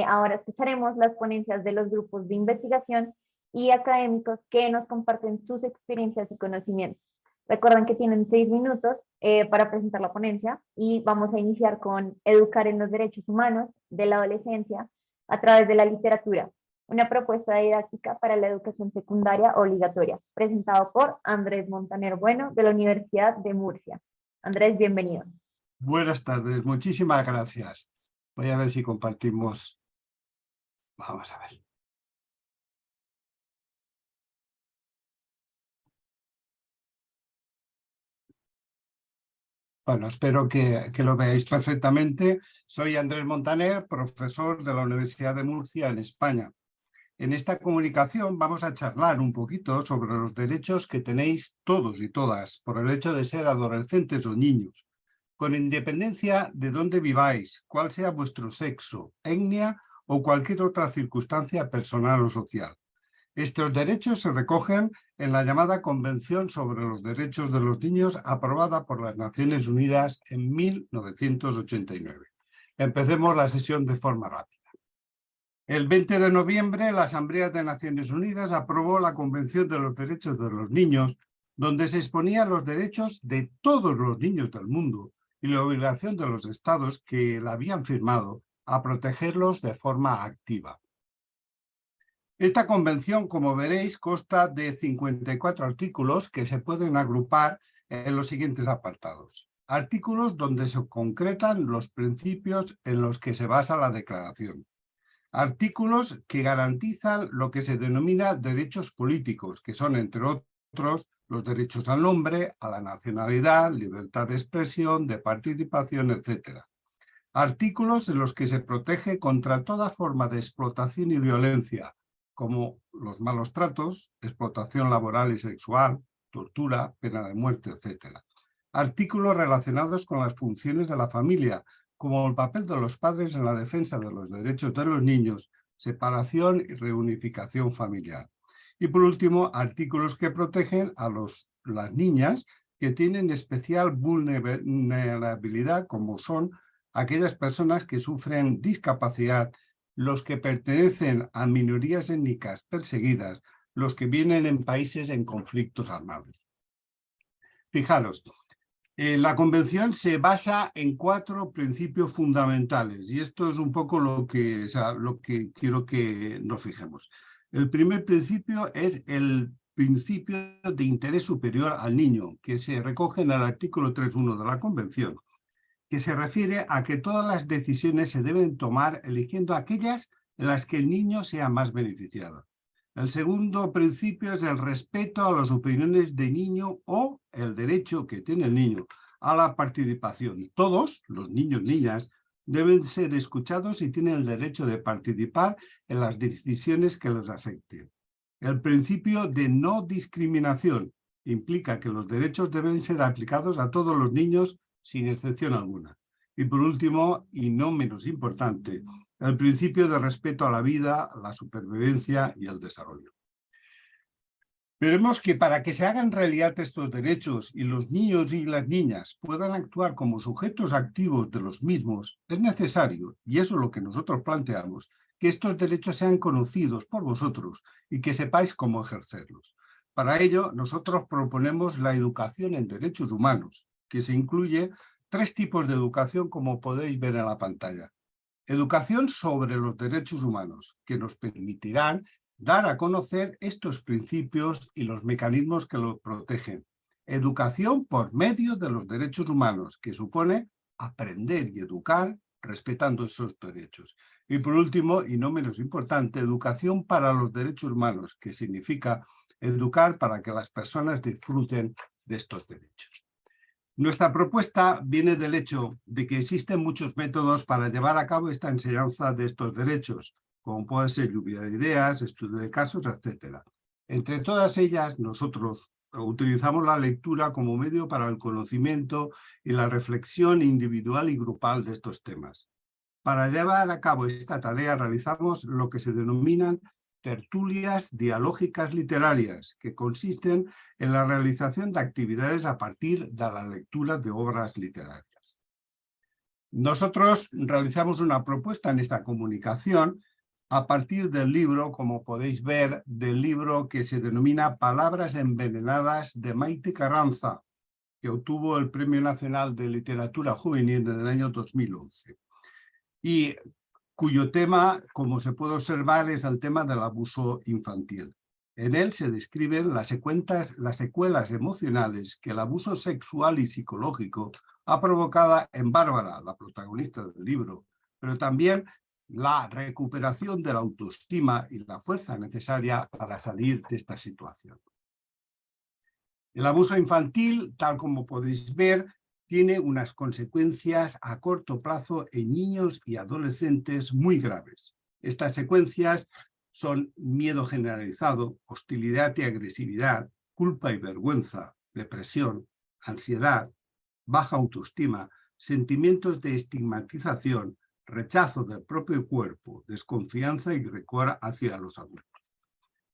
ahora escucharemos las ponencias de los grupos de investigación y académicos que nos comparten sus experiencias y conocimientos. Recuerden que tienen 6 minutos para presentar la ponencia y vamos a iniciar con Educar en los derechos humanos de la adolescencia a través de la literatura, una propuesta didáctica para la educación secundaria obligatoria, presentado por Andrés Montaner Bueno de la Universidad de Murcia. Andrés, bienvenido. Buenas tardes, muchísimas gracias. Voy a ver si compartimos. Vamos a ver. Bueno, espero que lo veáis perfectamente. Soy Andrés Montaner, profesor de la Universidad de Murcia en España. En esta comunicación vamos a charlar un poquito sobre los derechos que tenéis todos y todas por el hecho de ser adolescentes o niños, con independencia de dónde viváis, cuál sea vuestro sexo, etnia o cualquier otra circunstancia personal o social. Estos derechos se recogen en la llamada Convención sobre los Derechos de los Niños, aprobada por las Naciones Unidas en 1989. Empecemos la sesión de forma rápida. El 20 de noviembre, la Asamblea de Naciones Unidas aprobó la Convención de los Derechos de los Niños, donde se exponían los derechos de todos los niños del mundo y la obligación de los estados que la habían firmado a protegerlos de forma activa. Esta convención, como veréis, consta de 54 artículos que se pueden agrupar en los siguientes apartados. Artículos donde se concretan los principios en los que se basa la declaración. Artículos que garantizan lo que se denomina derechos políticos, que son, entre otros, los derechos al nombre, a la nacionalidad, libertad de expresión, de participación, etc. Artículos en los que se protege contra toda forma de explotación y violencia, como los malos tratos, explotación laboral y sexual, tortura, pena de muerte, etc. Artículos relacionados con las funciones de la familia, como el papel de los padres en la defensa de los derechos de los niños, separación y reunificación familiar. Y por último, artículos que protegen a las niñas que tienen especial vulnerabilidad, como son aquellas personas que sufren discapacidad, los que pertenecen a minorías étnicas perseguidas, los que vienen en países en conflictos armados. Fijaros, la Convención se basa en 4 principios fundamentales y esto es un poco lo que quiero que nos fijemos. El primer principio es el principio de interés superior al niño, que se recoge en el artículo 3.1 de la Convención, que se refiere a que todas las decisiones se deben tomar eligiendo aquellas en las que el niño sea más beneficiado. El segundo principio es el respeto a las opiniones del niño o el derecho que tiene el niño a la participación. Todos, los niños y niñas, Deben ser escuchados y tienen el derecho de participar en las decisiones que los afecten. El principio de no discriminación implica que los derechos deben ser aplicados a todos los niños sin excepción alguna. Y por último, y no menos importante, el principio de respeto a la vida, la supervivencia y el desarrollo. Veremos que para que se hagan realidad estos derechos y los niños y las niñas puedan actuar como sujetos activos de los mismos, es necesario, y eso es lo que nosotros planteamos, que estos derechos sean conocidos por vosotros y que sepáis cómo ejercerlos. Para ello, nosotros proponemos la educación en derechos humanos, que se incluye 3 tipos de educación, como podéis ver en la pantalla. Educación sobre los derechos humanos, que nos permitirán dar a conocer estos principios y los mecanismos que los protegen. Educación por medio de los derechos humanos, que supone aprender y educar respetando esos derechos. Y por último, y no menos importante, educación para los derechos humanos, que significa educar para que las personas disfruten de estos derechos. Nuestra propuesta viene del hecho de que existen muchos métodos para llevar a cabo esta enseñanza de estos derechos, como puede ser lluvia de ideas, estudio de casos, etc. Entre todas ellas, nosotros utilizamos la lectura como medio para el conocimiento y la reflexión individual y grupal de estos temas. Para llevar a cabo esta tarea realizamos lo que se denominan tertulias dialógicas literarias, que consisten en la realización de actividades a partir de la lectura de obras literarias. Nosotros realizamos una propuesta en esta comunicación a partir del libro, como podéis ver, del libro que se denomina Palabras envenenadas, de Maite Carranza, que obtuvo el Premio Nacional de Literatura Juvenil en el año 2011. Y cuyo tema, como se puede observar, es el tema del abuso infantil. En él se describen las secuelas emocionales que el abuso sexual y psicológico ha provocado en Bárbara, la protagonista del libro, pero también la recuperación de la autoestima y la fuerza necesaria para salir de esta situación. El abuso infantil, tal como podéis ver, tiene unas consecuencias a corto plazo en niños y adolescentes muy graves. Estas secuencias son miedo generalizado, hostilidad y agresividad, culpa y vergüenza, depresión, ansiedad, baja autoestima, sentimientos de estigmatización, rechazo del propio cuerpo, desconfianza y rencor hacia los adultos.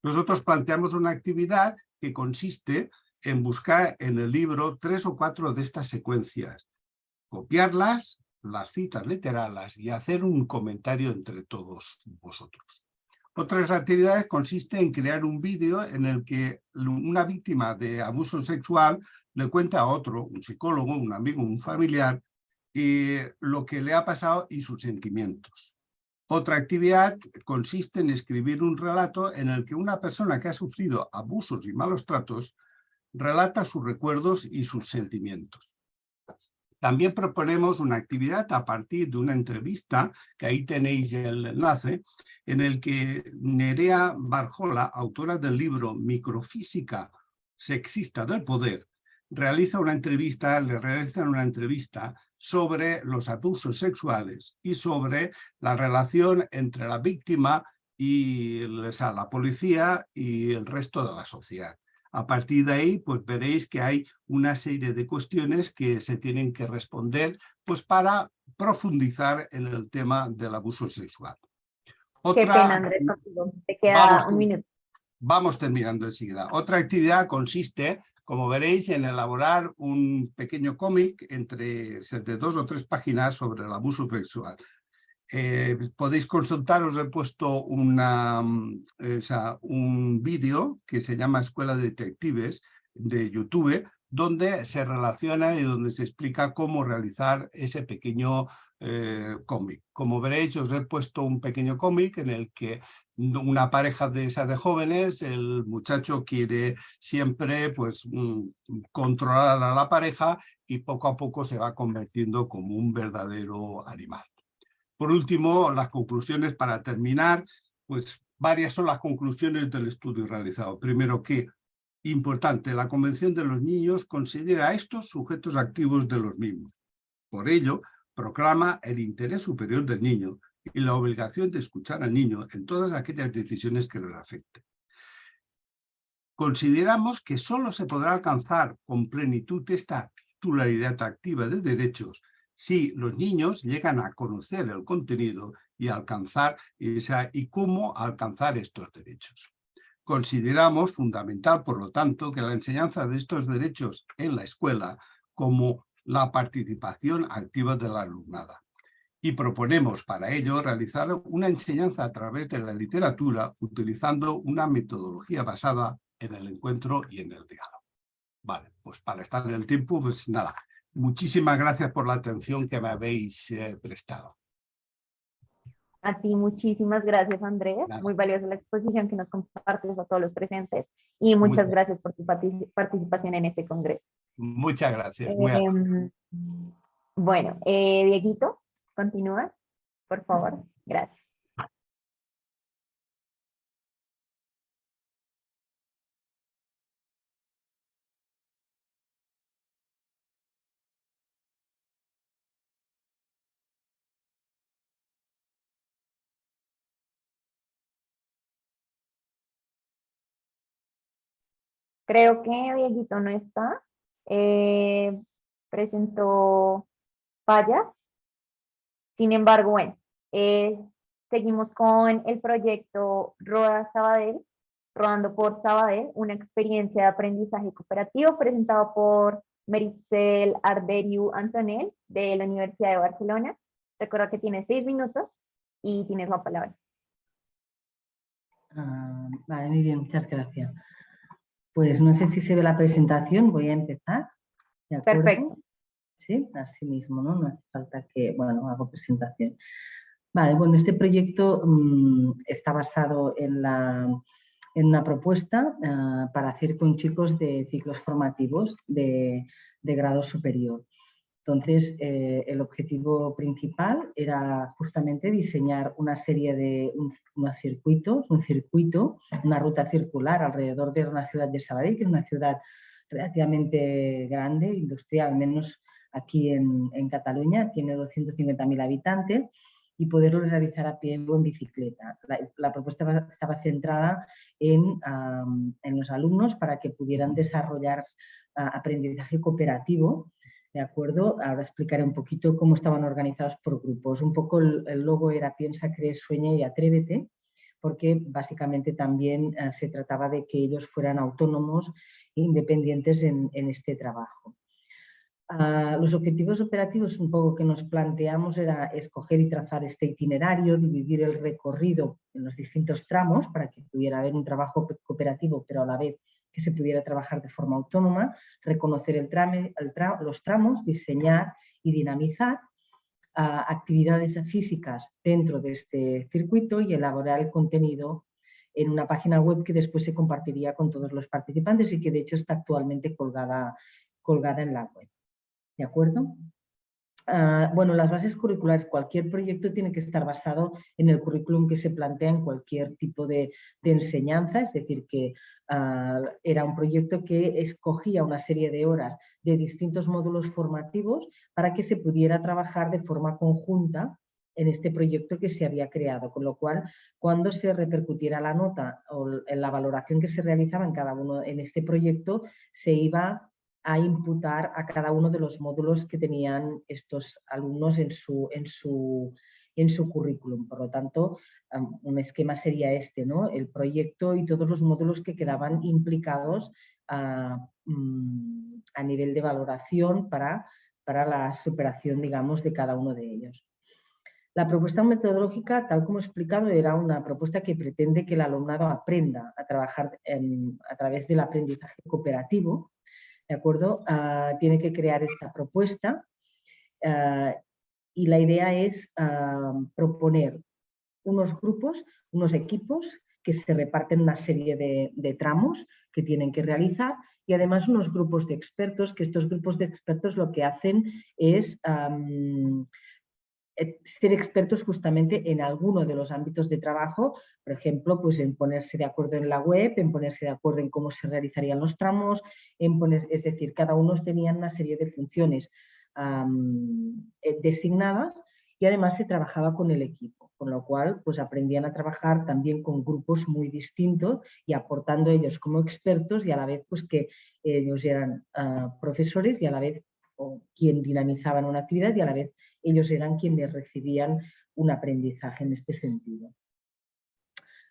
Nosotros planteamos una actividad que consiste en buscar en el libro 3 o 4 de estas secuencias, copiarlas, las citas literales y hacer un comentario entre todos vosotros. Otras actividades consisten en crear un vídeo en el que una víctima de abuso sexual le cuenta a otro, un psicólogo, un amigo, un familiar, y lo que le ha pasado y sus sentimientos. Otra actividad consiste en escribir un relato en el que una persona que ha sufrido abusos y malos tratos relata sus recuerdos y sus sentimientos. También proponemos una actividad a partir de una entrevista, que ahí tenéis el enlace, en el que Nerea Barjola, autora del libro Microfísica sexista del poder, le realizan una entrevista sobre los abusos sexuales y sobre la relación entre la víctima y la policía y el resto de la sociedad. A partir de ahí, pues veréis que hay una serie de cuestiones que se tienen que responder, pues para profundizar en el tema del abuso sexual. Qué pena, Andrés, contigo. Te queda un minuto. Vamos terminando enseguida. Otra actividad consiste, como veréis, en elaborar un pequeño cómic de 2 o 3 páginas sobre el abuso sexual. Podéis consultar, os he puesto un vídeo que se llama Escuela de Detectives de YouTube, donde se relaciona y donde se explica cómo realizar ese pequeño cómic. Como veréis, os he puesto un pequeño cómic en el que una pareja de jóvenes, el muchacho quiere siempre pues, controlar a la pareja y poco a poco se va convirtiendo como un verdadero animal. Por último, las conclusiones para terminar, pues varias son las conclusiones del estudio realizado. Primero que, importante, la Convención de los Niños considera a estos sujetos activos de los mismos. Por ello, Proclama el interés superior del niño y la obligación de escuchar al niño en todas aquellas decisiones que le afecten. Consideramos que solo se podrá alcanzar con plenitud esta titularidad activa de derechos si los niños llegan a conocer el contenido y cómo alcanzar estos derechos. Consideramos fundamental, por lo tanto, que la enseñanza de estos derechos en la escuela como la participación activa del alumnado. Y proponemos para ello realizar una enseñanza a través de la literatura utilizando una metodología basada en el encuentro y en el diálogo. Vale, pues para estar en el tiempo, pues nada. Muchísimas gracias por la atención que me habéis prestado. A ti muchísimas gracias, Andrés. Nada. Muy valiosa la exposición que nos compartes a todos los presentes y muchas gracias por tu participación en este congreso. Muchas gracias. Muy amable. Bueno, Dieguito, continúa, por favor. Gracias. Creo que Dieguito no está. Presentó fallas. Sin embargo, bueno, seguimos con el proyecto Rodando por Sabadell, una experiencia de aprendizaje cooperativo presentado por Meritxell Arderiu Antonell de la Universidad de Barcelona. Recuerda que tienes 6 minutos y tienes la palabra. Vale, muy bien, muchas gracias. Pues no sé si se ve la presentación, voy a empezar. ¿De acuerdo? Perfecto. Sí, así mismo, ¿no? No hace falta que, bueno, hago presentación. Vale, bueno, este proyecto está basado en una propuesta para hacer con chicos de ciclos formativos de grado superior. Entonces, el objetivo principal era justamente diseñar una serie de unos circuitos, una ruta circular alrededor de una ciudad de Sabadell, que es una ciudad relativamente grande, industrial, al menos aquí en Cataluña, tiene 250.000 habitantes, y poderlo realizar a pie o en bicicleta. La propuesta estaba centrada en los alumnos para que pudieran desarrollar aprendizaje cooperativo. ¿De acuerdo? Ahora explicaré un poquito cómo estaban organizados por grupos. Un poco el logo era Piensa, cree, sueña y atrévete, porque básicamente también se trataba de que ellos fueran autónomos e independientes en este trabajo. Los objetivos operativos un poco que nos planteamos era escoger y trazar este itinerario, dividir el recorrido en los distintos tramos para que pudiera haber un trabajo cooperativo, pero a la vez que se pudiera trabajar de forma autónoma, reconocer los tramos, diseñar y dinamizar actividades físicas dentro de este circuito y elaborar el contenido en una página web que después se compartiría con todos los participantes y que de hecho está actualmente colgada en la web. ¿De acuerdo? Bueno, las bases curriculares, cualquier proyecto tiene que estar basado en el currículum que se plantea en cualquier tipo de enseñanza, es decir, que era un proyecto que escogía una serie de horas de distintos módulos formativos para que se pudiera trabajar de forma conjunta en este proyecto que se había creado, con lo cual cuando se repercutiera la nota o la valoración que se realizaba en cada uno en este proyecto se iba a imputar a cada uno de los módulos que tenían estos alumnos en su currículum. Por lo tanto, un esquema sería este, ¿no? El proyecto y todos los módulos que quedaban implicados a nivel de valoración para la superación, digamos, de cada uno de ellos. La propuesta metodológica, tal como he explicado, era una propuesta que pretende que el alumnado aprenda a trabajar a través del aprendizaje cooperativo. ¿De acuerdo? Tiene que crear esta propuesta y la idea es proponer unos grupos, unos equipos que se reparten una serie de tramos que tienen que realizar y además unos grupos de expertos, que estos grupos de expertos lo que hacen es ser expertos justamente en alguno de los ámbitos de trabajo, por ejemplo, pues en ponerse de acuerdo en la web, en ponerse de acuerdo en cómo se realizarían los tramos, es decir, cada uno tenía una serie de funciones designadas, y además se trabajaba con el equipo, con lo cual pues aprendían a trabajar también con grupos muy distintos y aportando ellos como expertos, y a la vez pues que ellos eran profesores y a la vez quien dinamizaban una actividad, y a la vez ellos eran quienes recibían un aprendizaje en este sentido.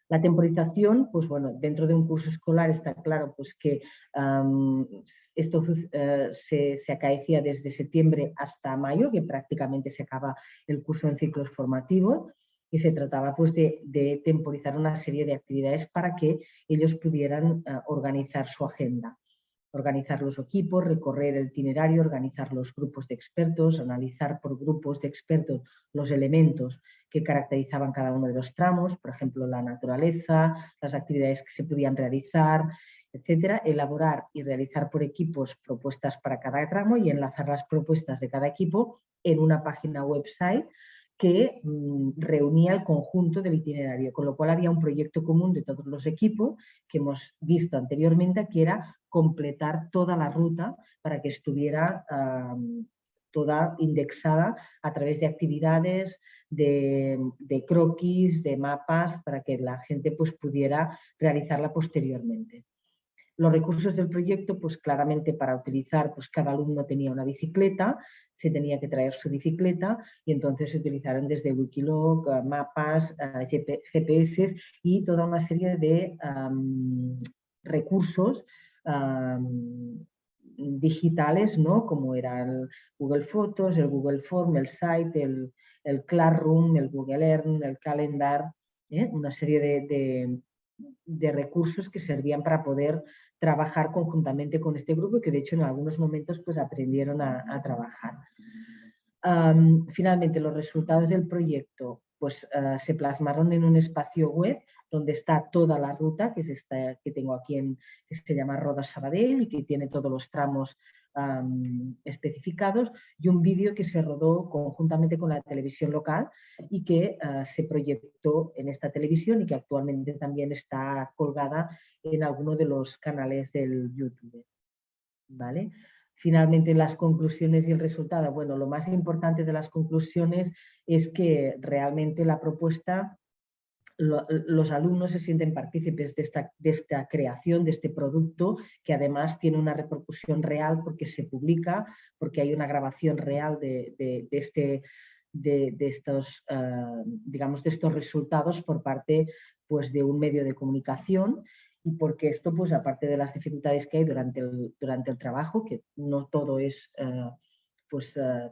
La temporización, pues bueno, dentro de un curso escolar está claro pues que esto se acaecía desde septiembre hasta mayo, que prácticamente se acaba el curso en ciclos formativos, y se trataba pues de temporizar una serie de actividades para que ellos pudieran organizar su agenda. Organizar los equipos, recorrer el itinerario, organizar los grupos de expertos, analizar por grupos de expertos los elementos que caracterizaban cada uno de los tramos, por ejemplo, la naturaleza, las actividades que se podían realizar, etcétera. Elaborar y realizar por equipos propuestas para cada tramo y enlazar las propuestas de cada equipo en una página website que reunía el conjunto del itinerario, con lo cual había un proyecto común de todos los equipos que hemos visto anteriormente, que era completar toda la ruta para que estuviera toda indexada a través de actividades, de croquis, de mapas, para que la gente pues, pudiera realizarla posteriormente. Los recursos del proyecto, pues claramente para utilizar, pues cada alumno tenía una bicicleta, se tenía que traer su bicicleta, y entonces se utilizaron desde Wikiloc, mapas, GPS y toda una serie de recursos digitales, ¿no? Como eran Google Fotos, el Google Form, el Site, el Classroom, el Google Earn, el Calendar, una serie de recursos que servían para poder trabajar conjuntamente con este grupo y que de hecho en algunos momentos pues aprendieron a trabajar. Finalmente, los resultados del proyecto pues, se plasmaron en un espacio web donde está toda la ruta, que es esta que tengo aquí, que se llama Roda Sabadell y que tiene todos los tramos especificados, y un vídeo que se rodó conjuntamente con la televisión local y que se proyectó en esta televisión y que actualmente también está colgada en alguno de los canales del YouTube. ¿Vale? Finalmente, las conclusiones y el resultado. Bueno, lo más importante de las conclusiones es que realmente la propuesta, los alumnos se sienten partícipes de esta creación, de este producto, que además tiene una repercusión real porque se publica, porque hay una grabación real de estos, digamos, de estos resultados por parte pues, de un medio de comunicación. Y porque esto, pues aparte de las dificultades que hay durante el trabajo, que no todo es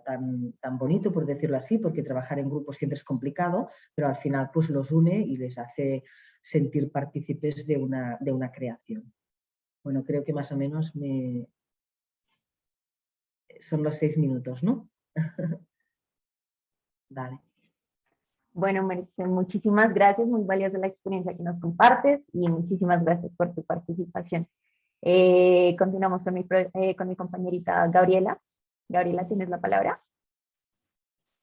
tan bonito, por decirlo así, porque trabajar en grupo siempre es complicado, pero al final pues los une y les hace sentir partícipes de una creación. Bueno, creo que más o menos son los 6 minutos, ¿no? Vale. Bueno, Maritza, muchísimas gracias, muy valiosa la experiencia que nos compartes y muchísimas gracias por tu participación. Continuamos con mi compañerita Gabriela. Gabriela, ¿tienes la palabra?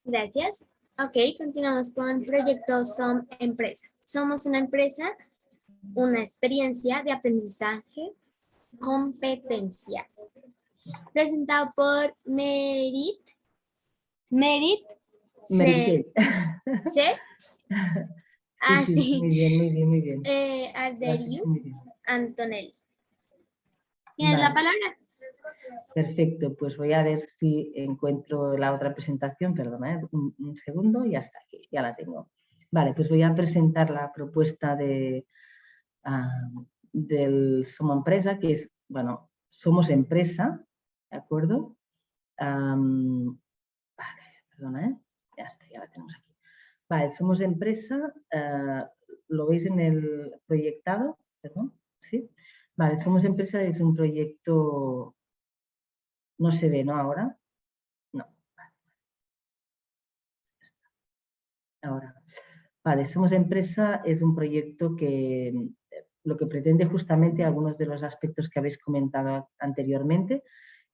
Gracias. Ok, continuamos con Proyecto SOM Empresa. Somos una empresa, una experiencia de aprendizaje competencial. Presentado por Merit Sets. Sí, muy bien, muy bien. Alderiu Antonelli. ¿Tienes Vale. la palabra? Perfecto, pues voy a ver si encuentro la otra presentación, perdona, un segundo, y ya está aquí, ya la tengo. Vale, pues voy a presentar la propuesta del Somos Empresa, que es, bueno, somos empresa, ¿de acuerdo? Vale, perdona, ya está, ya la tenemos aquí. Vale, somos empresa, ¿lo veis en el proyectado? Perdón, ¿sí? Vale, somos empresa es un proyecto... No se ve, ¿no? Ahora. No. Ahora. Vale, Somos Empresa es un proyecto que lo que pretende justamente algunos de los aspectos que habéis comentado anteriormente,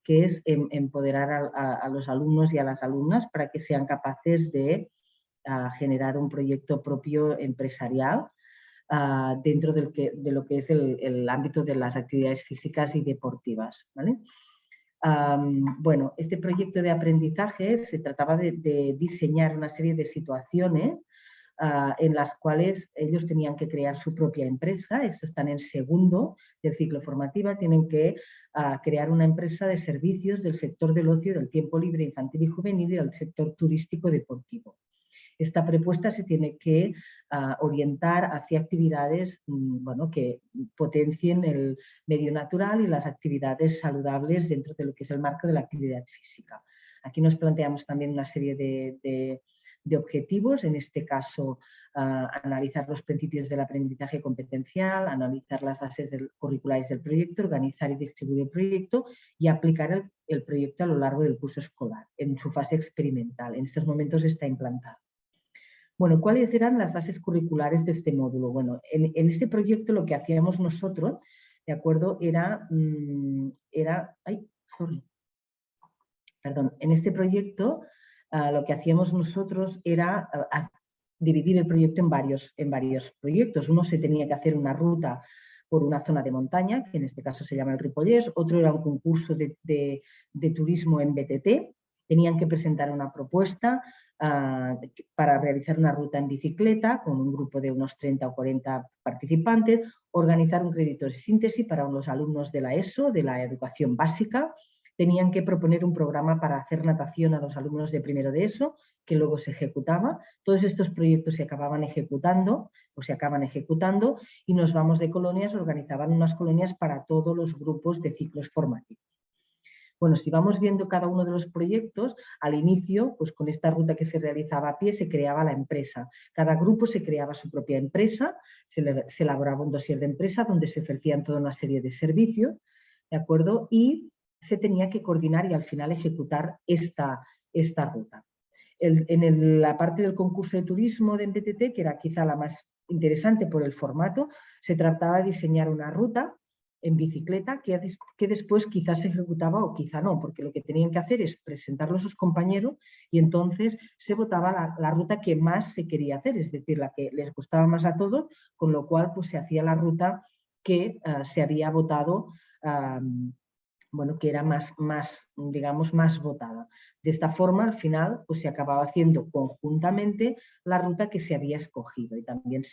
que es empoderar a los alumnos y a las alumnas para que sean capaces de generar un proyecto propio empresarial dentro de lo que es el ámbito de las actividades físicas y deportivas, ¿vale? Bueno, este proyecto de aprendizaje se trataba de diseñar una serie de situaciones en las cuales ellos tenían que crear su propia empresa. Esto están en segundo del ciclo formativo. Tienen que crear una empresa de servicios del sector del ocio, del tiempo libre infantil y juvenil y del sector turístico deportivo. Esta propuesta se tiene que orientar hacia actividades bueno, que potencien el medio natural y las actividades saludables dentro de lo que es el marco de la actividad física. Aquí nos planteamos también una serie de objetivos, en este caso analizar los principios del aprendizaje competencial, analizar las bases curriculares del proyecto, organizar y distribuir el proyecto y aplicar el proyecto a lo largo del curso escolar en su fase experimental. En estos momentos está implantado. Bueno, ¿cuáles eran las bases curriculares de este módulo? Bueno, en este proyecto lo que hacíamos nosotros, ¿de acuerdo? En este proyecto lo que hacíamos nosotros era dividir el proyecto en varios proyectos. Uno se tenía que hacer una ruta por una zona de montaña, que en este caso se llama el Ripollès, otro era un concurso de turismo en BTT, tenían que presentar una propuesta para realizar una ruta en bicicleta con un grupo de unos 30 o 40 participantes, organizar un crédito de síntesis para los alumnos de la ESO, de la educación básica, tenían que proponer un programa para hacer natación a los alumnos de primero de ESO, que luego se ejecutaba. Todos estos proyectos se acababan ejecutando o se acaban ejecutando y nos vamos de colonias, organizaban unas colonias para todos los grupos de ciclos formativos. Bueno, si vamos viendo cada uno de los proyectos, al inicio, pues con esta ruta que se realizaba a pie, se creaba la empresa. Cada grupo se creaba su propia empresa, se elaboraba un dossier de empresa donde se ofrecían toda una serie de servicios, ¿de acuerdo? Y se tenía que coordinar y al final ejecutar esta ruta. En la parte del concurso de turismo de MBTT, que era quizá la más interesante por el formato, se trataba de diseñar una ruta en bicicleta que después quizás se ejecutaba o quizá no, porque lo que tenían que hacer es presentarlo a sus compañeros y entonces se votaba la ruta que más se quería hacer, es decir, la que les gustaba más a todos, con lo cual pues se hacía la ruta que se había votado, bueno, que era digamos, más votada. De esta forma, al final, pues se acababa haciendo conjuntamente la ruta que se había escogido y también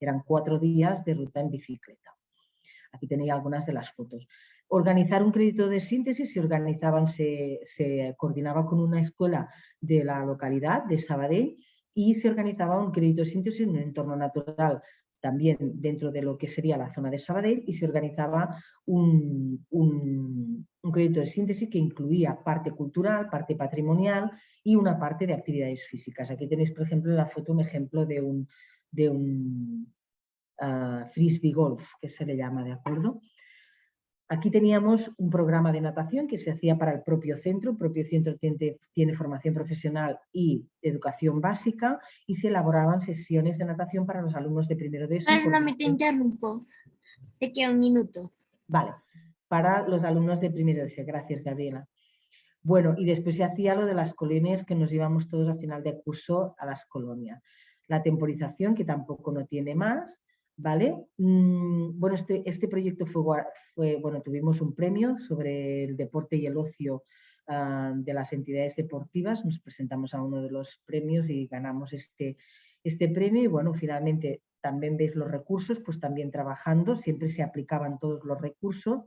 eran 4 días de ruta en bicicleta. Aquí tenéis algunas de las fotos. Organizar un crédito de síntesis se coordinaba con una escuela de la localidad de Sabadell y se organizaba un crédito de síntesis en un entorno natural también dentro de lo que sería la zona de Sabadell y se organizaba un crédito de síntesis que incluía parte cultural, parte patrimonial y una parte de actividades físicas. Aquí tenéis, por ejemplo, en la foto un ejemplo de un frisbee golf, que se le llama, ¿de acuerdo? Aquí teníamos un programa de natación que se hacía para el propio centro. El propio centro tiene formación profesional y educación básica y se elaboraban sesiones de natación para los alumnos de primero de ESO. Perdóname, te interrumpo. Te queda un minuto. Vale, para los alumnos de primero de ESO. Gracias, Gabriela. Bueno, y después se hacía lo de las colonias, que nos íbamos todos a final de curso a las colonias. La temporización, que tampoco no tiene más, ¿vale? Bueno, este proyecto bueno, tuvimos un premio sobre el deporte y el ocio de las entidades deportivas. Nos presentamos a uno de los premios y ganamos este premio. Y bueno, finalmente también veis los recursos, pues también trabajando, siempre se aplicaban todos los recursos.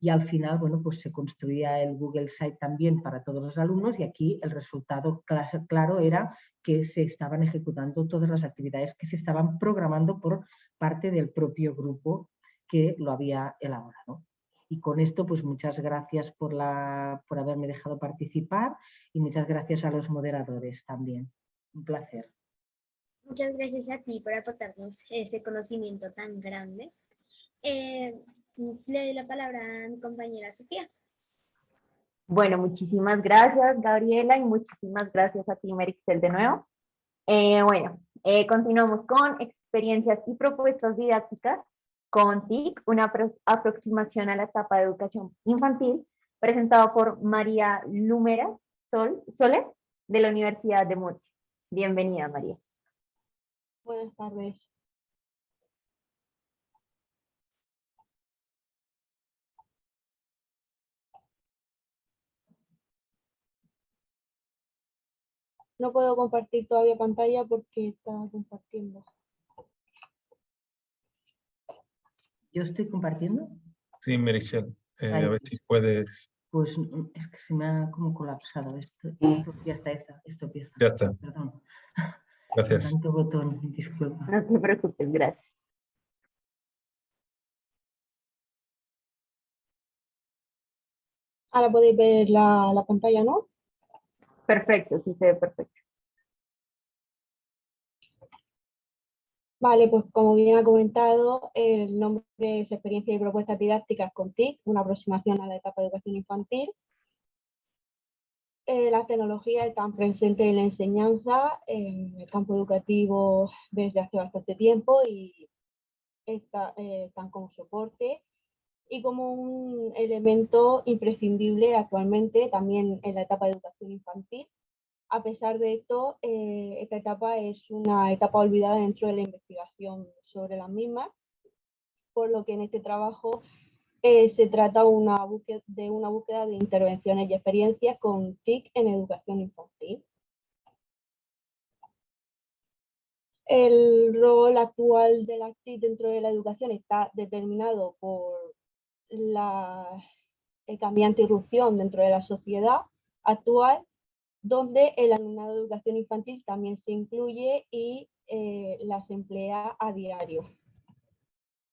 Y al final, bueno, pues se construía el Google Site también para todos los alumnos y aquí el resultado claro era que se estaban ejecutando todas las actividades que se estaban programando por parte del propio grupo que lo había elaborado. Y con esto, pues muchas gracias por haberme dejado participar y muchas gracias a los moderadores también. Un placer. Muchas gracias a ti por aportarnos ese conocimiento tan grande. Le doy la palabra a mi compañera Sofía. Bueno, muchísimas gracias, Gabriela, y muchísimas gracias a ti, Merixel, de nuevo. Continuamos con experiencias y propuestas didácticas con TIC, una aproximación a la etapa de educación infantil, presentado por María Lumera Soler, de la Universidad de Murcia. Bienvenida, María. Buenas tardes. No puedo compartir todavía pantalla porque estaba compartiendo. ¿Yo estoy compartiendo? Sí, Merichel. A Ahí. ver si puedes. Pues es que se me ha como colapsado esto. Ya está, esto empieza. Ya está. Perdón. Gracias. Tanto botón, disculpa. No te preocupes, gracias. Ahora podéis ver la pantalla, ¿no? Perfecto, sí se ve perfecto. Vale, pues como bien ha comentado, el nombre es Experiencia y Propuestas Didácticas con TIC, una aproximación a la etapa de educación infantil. Las tecnologías están presentes en la enseñanza, en el campo educativo desde hace bastante tiempo y están como soporte y como un elemento imprescindible actualmente también en la etapa de educación infantil. A pesar de esto, esta etapa es una etapa olvidada dentro de la investigación sobre las mismas, por lo que en este trabajo se trata de una búsqueda de intervenciones y experiencias con TIC en educación infantil. El rol actual de las TIC dentro de la educación está determinado por la cambiante irrupción dentro de la sociedad actual, donde el alumnado de educación infantil también se incluye y las emplea a diario.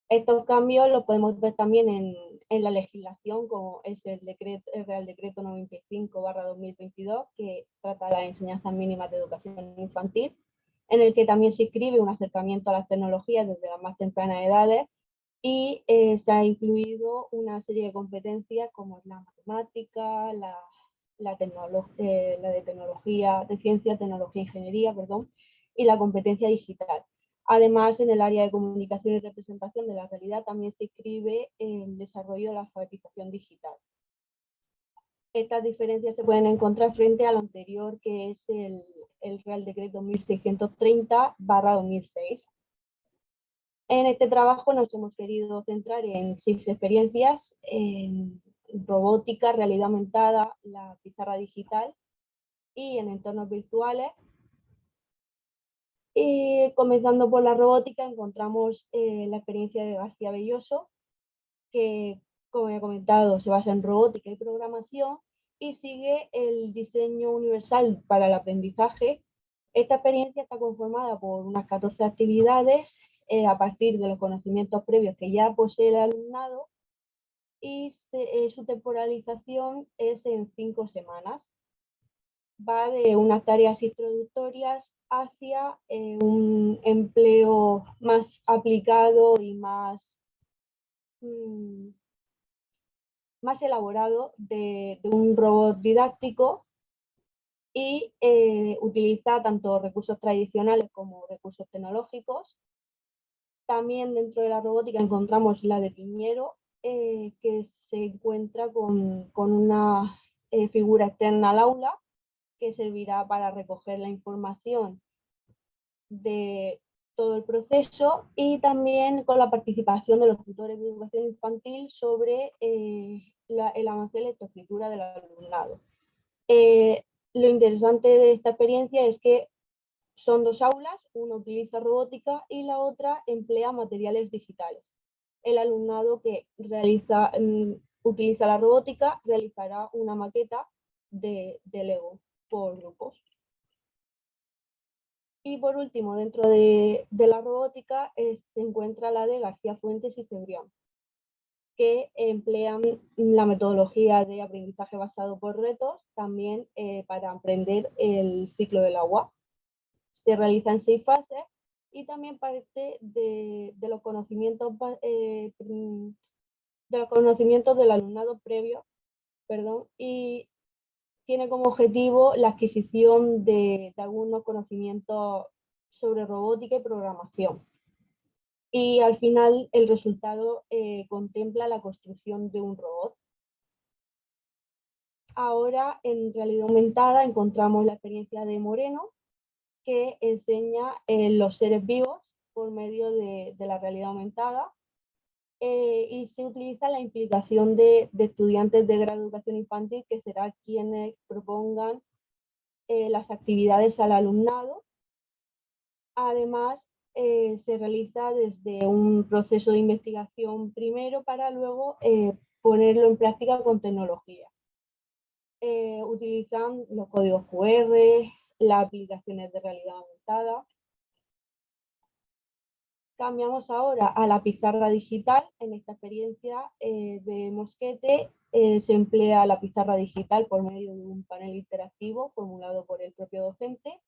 Estos cambios los podemos ver también en la legislación, como es el Real Decreto 95/2022, que trata las enseñanzas mínimas de educación infantil, en el que también se inscribe un acercamiento a las tecnologías desde las más tempranas edades y se ha incluido una serie de competencias como la matemática, la de tecnología, de ciencia, tecnología e ingeniería, perdón, y la competencia digital. Además, en el área de comunicación y representación de la realidad también se inscribe el desarrollo de la alfabetización digital. Estas diferencias se pueden encontrar frente al anterior, que es el Real Decreto 1630/2006. En este trabajo nos hemos querido centrar en 6 experiencias, en robótica, realidad aumentada, la pizarra digital y en entornos virtuales. Y comenzando por la robótica, encontramos la experiencia de García Belloso, que, como he comentado, se basa en robótica y programación y sigue el diseño universal para el aprendizaje. Esta experiencia está conformada por unas 14 actividades a partir de los conocimientos previos que ya posee el alumnado y su temporalización es en 5 semanas. Va de unas tareas introductorias hacia un empleo más aplicado y más elaborado de un robot didáctico y utiliza tanto recursos tradicionales como recursos tecnológicos. También dentro de la robótica encontramos la de Piñero, que se encuentra con una figura externa al aula que servirá para recoger la información de todo el proceso y también con la participación de los tutores de educación infantil sobre el avance de la lectoescritura del alumnado. Lo interesante de esta experiencia es que son 2 aulas, una utiliza robótica y la otra emplea materiales digitales. El alumnado que utiliza la robótica realizará una maqueta de Lego por grupos. Y por último, dentro de la robótica se encuentra la de García Fuentes y Cebrián, que emplean la metodología de aprendizaje basado por retos también para aprender el ciclo del agua. Se realiza en 6 fases y también parte de los conocimientos del alumnado previo, y tiene como objetivo la adquisición de algunos conocimientos sobre robótica y programación. Y al final el resultado contempla la construcción de un robot. Ahora en realidad aumentada encontramos la experiencia de Moreno, que enseña los seres vivos por medio de la realidad aumentada y se utiliza la implicación de estudiantes de grado de educación infantil, que será quienes propongan las actividades al alumnado. Además, se realiza desde un proceso de investigación primero para luego ponerlo en práctica con tecnología. Utilizan los códigos QR, las aplicaciones de realidad aumentada. Cambiamos ahora a la pizarra digital. En esta experiencia de Mosquete se emplea la pizarra digital por medio de un panel interactivo formulado por el propio docente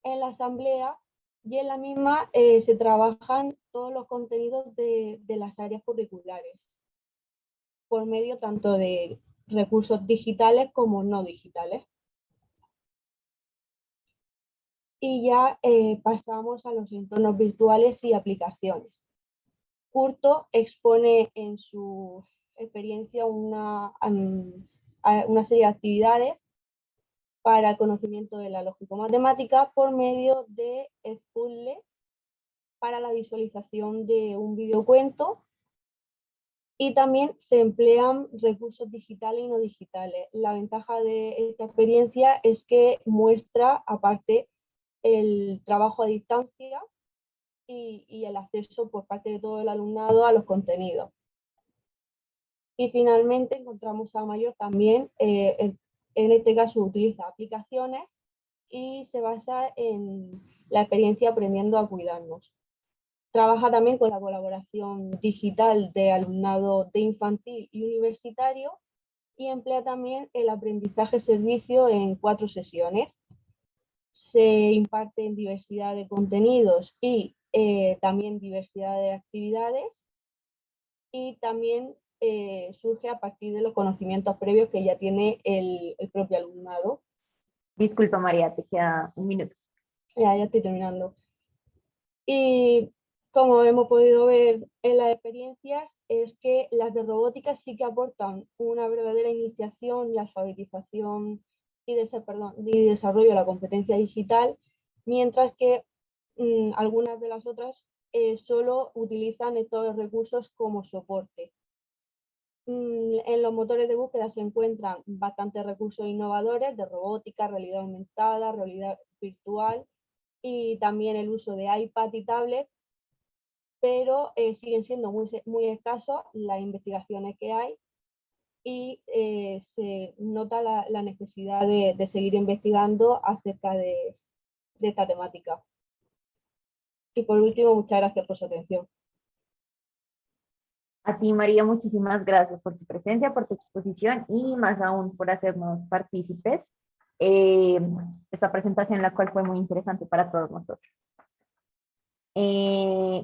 en la asamblea, y en la misma se trabajan todos los contenidos de las áreas curriculares por medio tanto de recursos digitales como no digitales. Y ya pasamos a los entornos virtuales y aplicaciones. Curto expone en su experiencia una serie de actividades para el conocimiento de la lógico-matemática por medio de puzzles para la visualización de un videocuento, y también se emplean recursos digitales y no digitales. La ventaja de esta experiencia es que muestra, aparte, el trabajo a distancia y el acceso por parte de todo el alumnado a los contenidos. Y finalmente encontramos a Mayor también, en este caso utiliza aplicaciones y se basa en la experiencia aprendiendo a cuidarnos. Trabaja también con la colaboración digital de alumnado de infantil y universitario, y emplea también el aprendizaje servicio en 4 sesiones. Se imparte en diversidad de contenidos y también diversidad de actividades, y también surge a partir de los conocimientos previos que ya tiene el propio alumnado. Disculpa, María, te queda un minuto. Ya estoy terminando. Y como hemos podido ver en las experiencias, es que las de robótica sí que aportan una verdadera iniciación y alfabetización y desarrollo de la competencia digital, mientras que algunas de las otras solo utilizan estos recursos como soporte. En los motores de búsqueda se encuentran bastantes recursos innovadores de robótica, realidad aumentada, realidad virtual, y también el uso de iPad y tablet, pero siguen siendo muy escasos las investigaciones que hay, y se nota la necesidad de seguir investigando acerca de esta temática. Y por último, muchas gracias por su atención. A ti, María, muchísimas gracias por tu presencia, por tu exposición y más aún por hacernos partícipes esta presentación, la cual fue muy interesante para todos nosotros.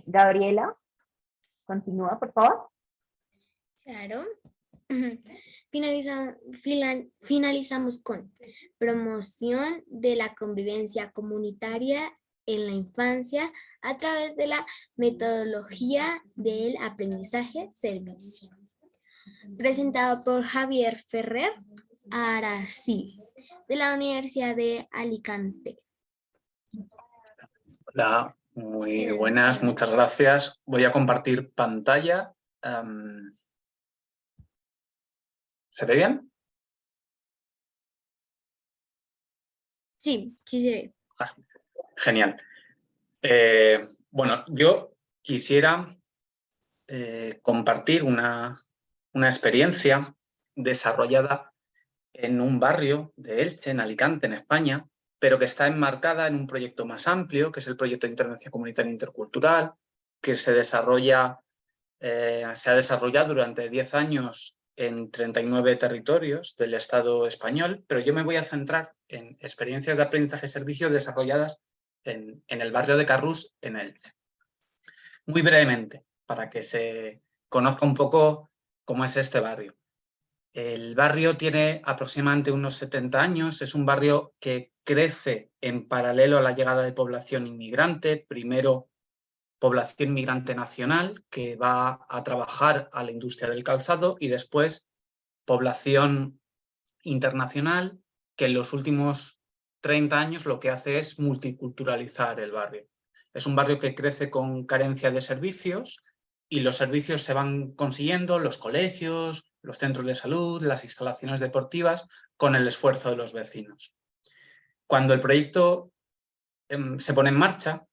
Gabriela, continúa, por favor. Claro. Finalizamos con promoción de la convivencia comunitaria en la infancia a través de la metodología del aprendizaje-servicio. Presentado por Javier Ferrer Aracil, de la Universidad de Alicante. Hola, muy buenas, muchas gracias. Voy a compartir pantalla. ¿Se ve bien? Sí, sí se ve. Genial. Bueno, yo quisiera compartir una experiencia desarrollada en un barrio de Elche, en Alicante, en España, pero que está enmarcada en un proyecto más amplio, que es el proyecto de Intervención Comunitaria Intercultural, que se ha desarrollado durante 10 años en 39 territorios del Estado español, pero yo me voy a centrar en experiencias de aprendizaje-servicio desarrolladas en el barrio de Carrús, en Elche. Muy brevemente, para que se conozca un poco cómo es este barrio. El barrio tiene aproximadamente unos 70 años, es un barrio que crece en paralelo a la llegada de población inmigrante, primero población inmigrante nacional que va a trabajar a la industria del calzado, y después población internacional que en los últimos 30 años lo que hace es multiculturalizar el barrio. Es un barrio que crece con carencia de servicios, y los servicios se van consiguiendo, los colegios, los centros de salud, las instalaciones deportivas, con el esfuerzo de los vecinos. Cuando el proyecto se pone en marcha,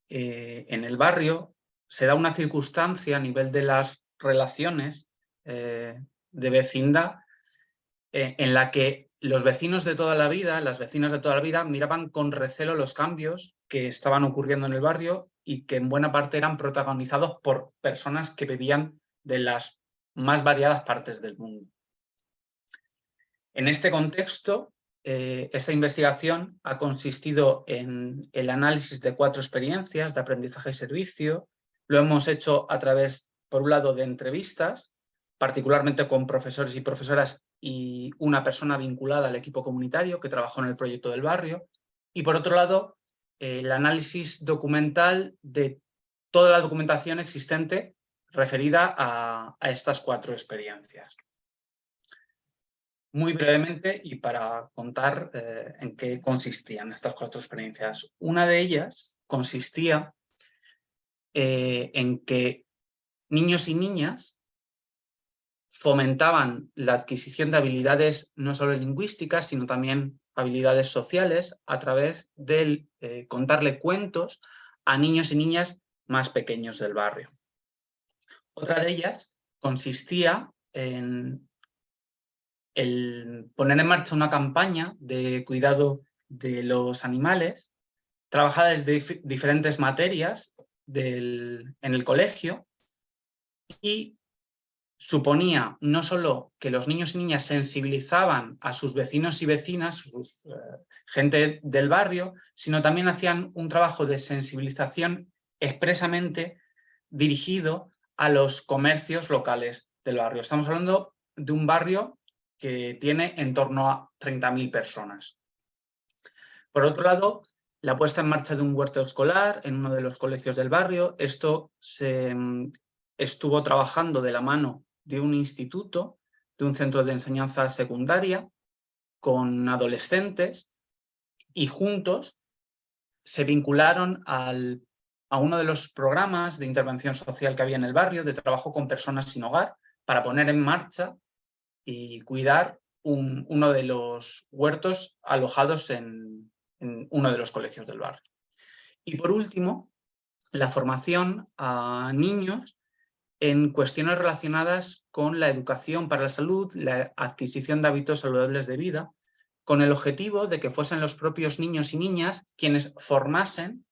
en el barrio se da una circunstancia a nivel de las relaciones de vecindad en la que los vecinos de toda la vida, las vecinas de toda la vida, miraban con recelo los cambios que estaban ocurriendo en el barrio y que en buena parte eran protagonizados por personas que vivían de las más variadas partes del mundo. En este contexto, esta investigación ha consistido en el análisis de 4 experiencias de aprendizaje y servicio. Lo hemos hecho a través, por un lado, de entrevistas, particularmente con profesores y profesoras y una persona vinculada al equipo comunitario que trabajó en el proyecto del barrio. Y por otro lado, el análisis documental de toda la documentación existente referida a estas 4 experiencias. Muy brevemente y para contar en qué consistían estas 4 experiencias. Una de ellas consistía en que niños y niñas fomentaban la adquisición de habilidades no solo lingüísticas, sino también habilidades sociales a través de contarle cuentos a niños y niñas más pequeños del barrio. Otra de ellas consistía en el poner en marcha una campaña de cuidado de los animales, trabajada desde diferentes materias en el colegio, y suponía no solo que los niños y niñas sensibilizaban a sus vecinos y vecinas, gente del barrio, sino también hacían un trabajo de sensibilización expresamente dirigido a los comercios locales del barrio. Estamos hablando de un barrio que tiene en torno a 30.000 personas. Por otro lado, la puesta en marcha de un huerto escolar en uno de los colegios del barrio. Esto se estuvo trabajando de la mano de un instituto, de un centro de enseñanza secundaria, con adolescentes, y juntos se vincularon a uno de los programas de intervención social que había en el barrio, de trabajo con personas sin hogar, para poner en marcha y cuidar uno de los huertos alojados en uno de los colegios del barrio. Y por último, la formación a niños en cuestiones relacionadas con la educación para la salud, la adquisición de hábitos saludables de vida, con el objetivo de que fuesen los propios niños y niñas quienes formasen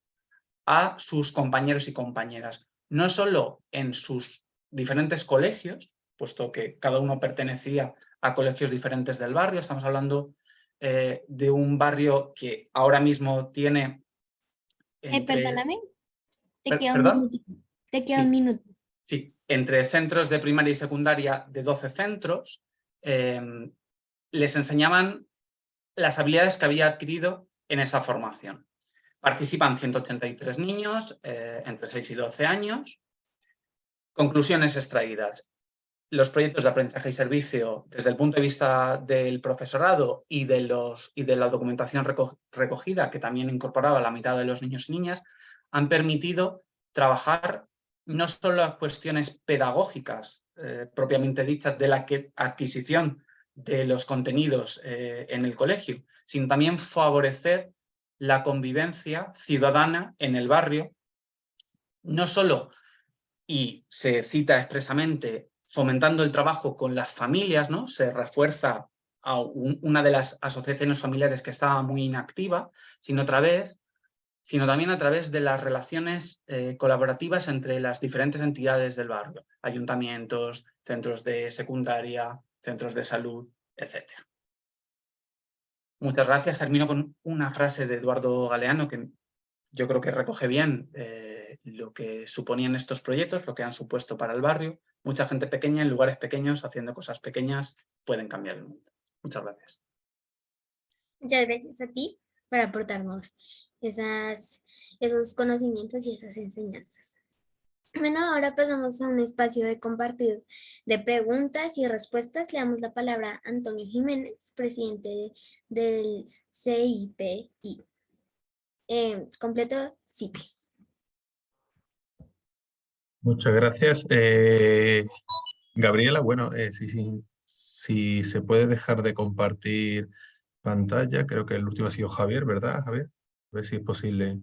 a sus compañeros y compañeras, no solo en sus diferentes colegios, puesto que cada uno pertenecía a colegios diferentes del barrio. Estamos hablando de un barrio que ahora mismo tiene... Perdóname, te queda ¿Perdón? un minutito. Te queda un minuto. Sí, entre centros de primaria y secundaria de 12 centros, les enseñaban las habilidades que había adquirido en esa formación. Participan 183 niños entre 6 y 12 años. Conclusiones extraídas. Los proyectos de aprendizaje y servicio, desde el punto de vista del profesorado y de la documentación recogida, que también incorporaba la mirada de los niños y niñas, han permitido trabajar no solo las cuestiones pedagógicas propiamente dichas de la adquisición de los contenidos en el colegio, sino también favorecer la convivencia ciudadana en el barrio, no solo, y se cita expresamente, fomentando el trabajo con las familias, ¿no? Se refuerza a una de las asociaciones familiares que estaba muy inactiva, sino también a través de las relaciones colaborativas entre las diferentes entidades del barrio, ayuntamientos, centros de secundaria, centros de salud, etc. Muchas gracias. Termino con una frase de Eduardo Galeano que yo creo que recoge bien lo que suponían estos proyectos, lo que han supuesto para el barrio. Mucha gente pequeña en lugares pequeños, haciendo cosas pequeñas, pueden cambiar el mundo. Muchas gracias. Muchas gracias a ti por aportarnos esos conocimientos y esas enseñanzas. Bueno, ahora pasamos a un espacio de compartir de preguntas y respuestas. Le damos la palabra a Antonio Jiménez, presidente del CIPI. Completo CIPI. Muchas gracias. Gabriela, bueno, si se puede dejar de compartir pantalla. Creo que el último ha sido Javier, ¿verdad, Javier? A ver si es posible.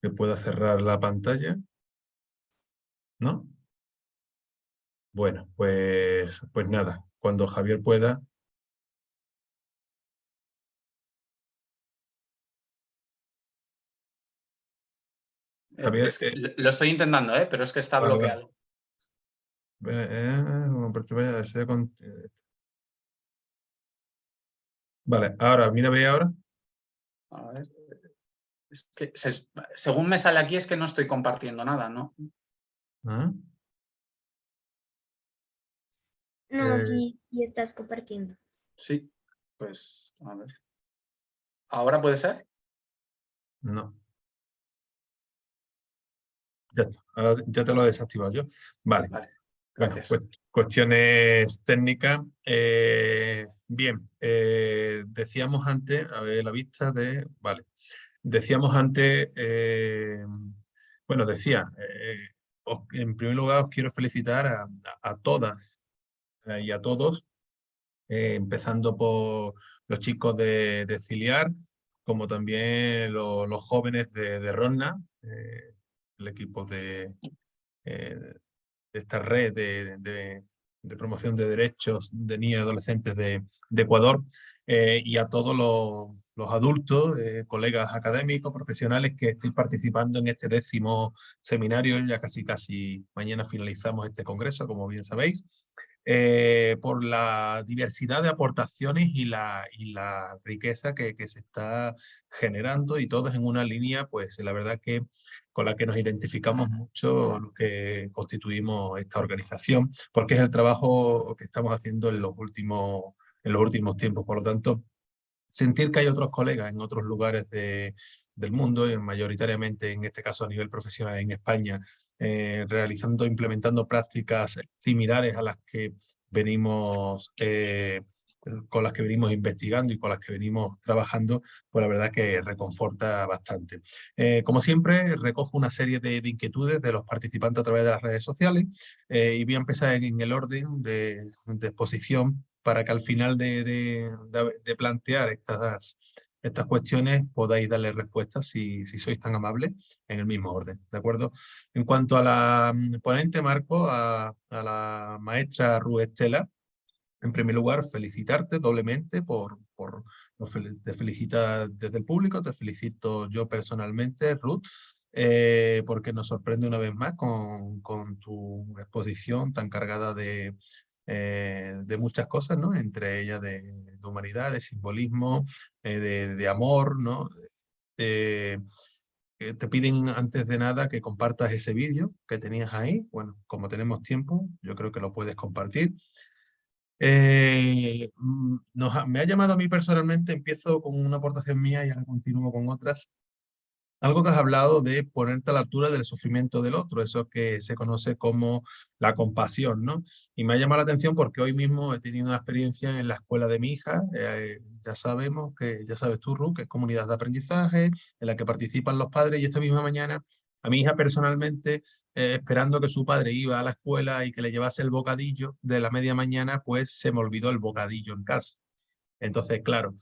Que pueda cerrar la pantalla. ¿No? Bueno, pues nada. Cuando Javier pueda. Javier, Es que lo estoy intentando, pero es que está vale, bloqueado. Vale, ahora, mira, ve ahora. A ver. Es que según me sale aquí es que no estoy compartiendo nada, ¿no? ¿Ah? No, sí, y estás compartiendo. Sí, pues a ver. ¿Ahora puede ser? No. Ya está, ahora ya te lo he desactivado yo. Vale. Vale, Bueno, gracias. pues cuestiones técnicas. Bien, decíamos antes, a ver la vista de... Vale. Decíamos antes, bueno, decía, en primer lugar os quiero felicitar a todas y a todos, empezando por los chicos de Ciliar, como también los jóvenes de Ronna, el equipo de esta red de promoción de derechos de niños y adolescentes de Ecuador, y a todos los adultos, colegas académicos, profesionales que estéis participando en este 10º seminario. Ya casi mañana finalizamos este congreso, como bien sabéis. Por la diversidad de aportaciones y la riqueza que se está generando, y todos en una línea, pues la verdad que con la que nos identificamos mucho los que constituimos esta organización, porque es el trabajo que estamos haciendo en los últimos tiempos. Por lo tanto, sentir que hay otros colegas en otros lugares del mundo, mayoritariamente en este caso a nivel profesional en España, implementando prácticas similares a las que venimos, con las que venimos investigando y con las que venimos trabajando, pues la verdad que reconforta bastante. Como siempre, recojo una serie de inquietudes de los participantes a través de las redes sociales, y voy a empezar en el orden de exposición, para que al final de plantear estas cuestiones podáis darle respuestas, si sois tan amables, en el mismo orden, ¿de acuerdo? En cuanto a la ponente, Marco, a la maestra Ruth Estela, en primer lugar, felicitarte doblemente te felicita desde el público, te felicito yo personalmente, Ruth, porque nos sorprende una vez más con tu exposición tan cargada de muchas cosas, ¿no? Entre ellas de humanidad, de simbolismo, de amor, ¿no? Te piden antes de nada que compartas ese vídeo que tenías ahí. Bueno, como tenemos tiempo, yo creo que lo puedes compartir. Me ha llamado a mí personalmente, empiezo con una aportación mía y ahora continúo con otras. Algo que has hablado de ponerte a la altura del sufrimiento del otro, eso que se conoce como la compasión, ¿no? Y me ha llamado la atención porque hoy mismo he tenido una experiencia en la escuela de mi hija. Ya sabes tú, Ruth, que es comunidad de aprendizaje en la que participan los padres, y esta misma mañana a mi hija personalmente, esperando que su padre iba a la escuela y que le llevase el bocadillo de la media mañana, pues se me olvidó el bocadillo en casa. Entonces, claro,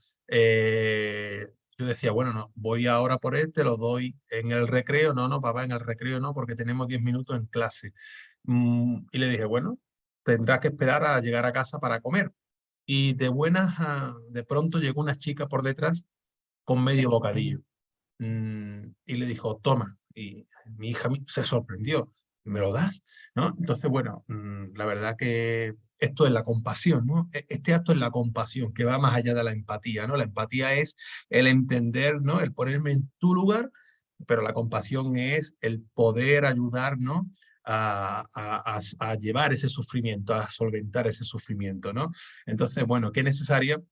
yo decía, bueno, no, voy ahora por te lo doy en el recreo. No, no, papá, en el recreo no, porque tenemos 10 minutos en clase. Y le dije, bueno, tendrás que esperar a llegar a casa para comer. Y de pronto llegó una chica por detrás con medio bocadillo. Y le dijo, toma. Y mi hija se sorprendió. ¿Me lo das? ¿No? Entonces, bueno, la verdad que esto es la compasión, ¿no? Este acto es la compasión, que va más allá de la empatía, ¿no? La empatía es el entender, ¿no? El ponerme en tu lugar, pero la compasión es el poder ayudar, ¿no? A llevar ese sufrimiento, a solventar ese sufrimiento, ¿no? Entonces, bueno, qué necesaria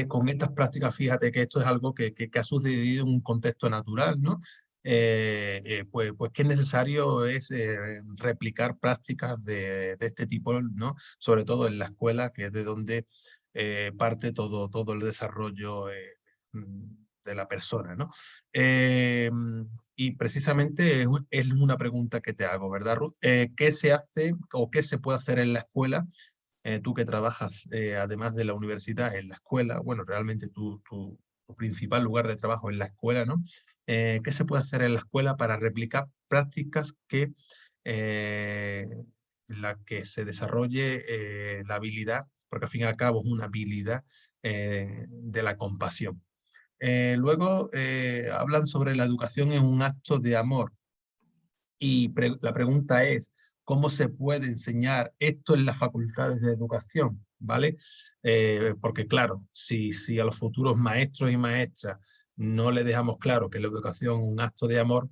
con estas prácticas. Fíjate que esto es algo que ha sucedido en un contexto natural, ¿no? Pues qué necesario es replicar prácticas de este tipo, ¿no? Sobre todo en la escuela, que es de donde parte todo el desarrollo de la persona, ¿no? Y precisamente es una pregunta que te hago, ¿verdad, Ruth? ¿Qué se hace o qué se puede hacer en la escuela tú que trabajas, además de la universidad, en la escuela, bueno, realmente tu principal lugar de trabajo es la escuela, ¿no? ¿Qué se puede hacer en la escuela para replicar prácticas que, en la que se desarrolle la habilidad, porque al fin y al cabo es una habilidad de la compasión? Luego hablan sobre la educación en un acto de amor. Y la pregunta es, ¿cómo se puede enseñar esto en las facultades de educación? ¿Vale? Porque claro, si a los futuros maestros y maestras no les dejamos claro que la educación es un acto de amor,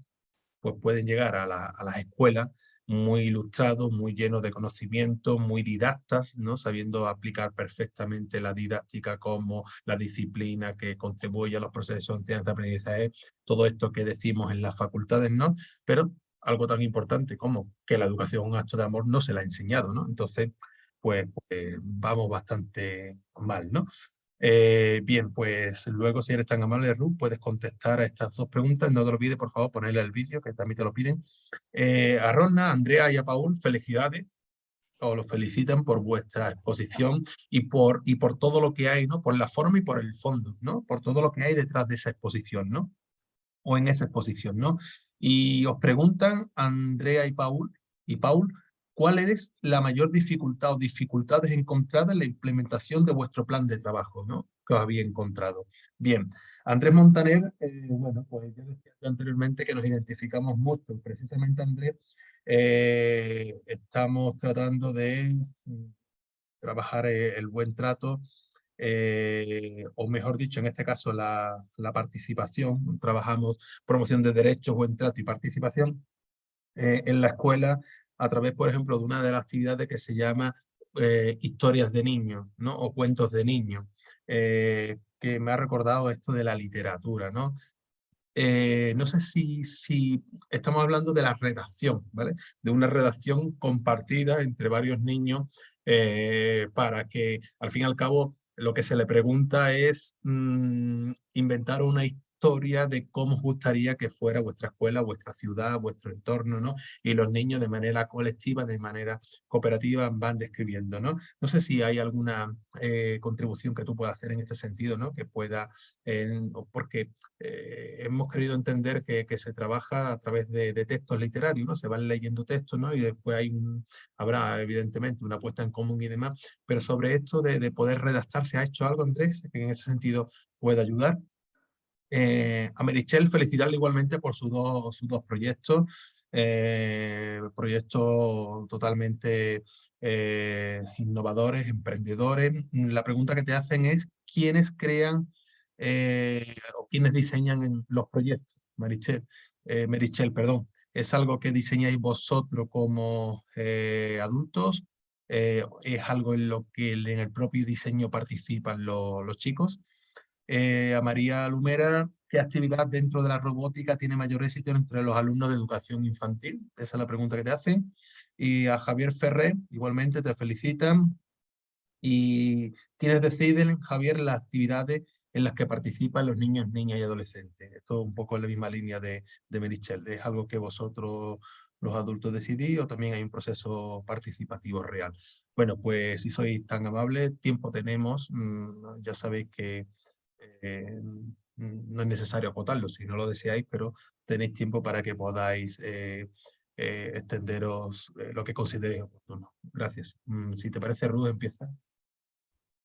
pues pueden llegar a las escuelas muy ilustrados, muy llenos de conocimiento, muy didactas, ¿no? Sabiendo aplicar perfectamente la didáctica como la disciplina que contribuye a los procesos de enseñanza-aprendizaje, todo esto que decimos en las facultades, ¿no? Pero algo tan importante como que la educación es un acto de amor no se la ha enseñado, ¿no? Entonces, pues vamos bastante mal, ¿no? Bien, pues luego si eres tan amable, Ruth, puedes contestar a estas dos preguntas. No te olvides, por favor, ponerle el vídeo, que también te lo piden. A Rosna, a Andrea y a Paul, felicidades. Os los felicitan por vuestra exposición y por todo lo que hay, ¿no? Por la forma y por el fondo, ¿no? Por todo lo que hay detrás de esa exposición, ¿no? O en esa exposición, ¿no? Y os preguntan, Andrea y Paul, ¿cuál es la mayor dificultad o dificultades encontradas en la implementación de vuestro plan de trabajo, ¿no? Que os había encontrado. Bien, Andrés Montaner, bueno, pues yo decía anteriormente que nos identificamos mucho. Precisamente, Andrés, estamos tratando de trabajar el buen trato, o mejor dicho, en este caso la participación. Trabajamos promoción de derechos, buen trato y participación en la escuela a través, por ejemplo, de una de las actividades que se llama historias de niños, ¿no? O cuentos de niños, que me ha recordado esto de la literatura, ¿no? No sé si estamos hablando de la redacción, ¿vale? De una redacción compartida entre varios niños, para que al fin y al cabo lo que se le pregunta es inventar una historia de cómo os gustaría que fuera vuestra escuela, vuestra ciudad, vuestro entorno, ¿no? Y los niños de manera colectiva, de manera cooperativa van describiendo, ¿no? No sé si hay alguna contribución que tú puedas hacer en este sentido, ¿no? Que pueda, porque hemos querido entender que se trabaja a través de textos literarios, ¿no? Se van leyendo textos, ¿no? Y después habrá evidentemente una puesta en común y demás, pero sobre esto de poder redactar, ¿se ha hecho algo, Andrés, que en ese sentido pueda ayudar? A Meritxell, felicitarle igualmente por sus dos proyectos, proyectos totalmente innovadores, emprendedores. La pregunta que te hacen es, ¿quiénes crean o quiénes diseñan los proyectos? Meritxell, perdón. ¿Es algo que diseñáis vosotros como adultos? ¿Es algo en lo que en el propio diseño participan los chicos? A María Lumera, ¿qué actividad dentro de la robótica tiene mayor éxito entre los alumnos de educación infantil? Esa es la pregunta que te hacen. Y a Javier Ferrer, igualmente te felicitan. Y quienes deciden, Javier, las actividades en las que participan los niños, niñas y adolescentes. Esto es un poco en la misma línea de Meritxell. ¿Es algo que vosotros, los adultos, decidís o también hay un proceso participativo real? Bueno, pues si sois tan amables, tiempo tenemos. Ya sabéis que no es necesario acotarlo si no lo deseáis, pero tenéis tiempo para que podáis extenderos lo que consideréis oportuno. Gracias. Si te parece, Ruth, empieza.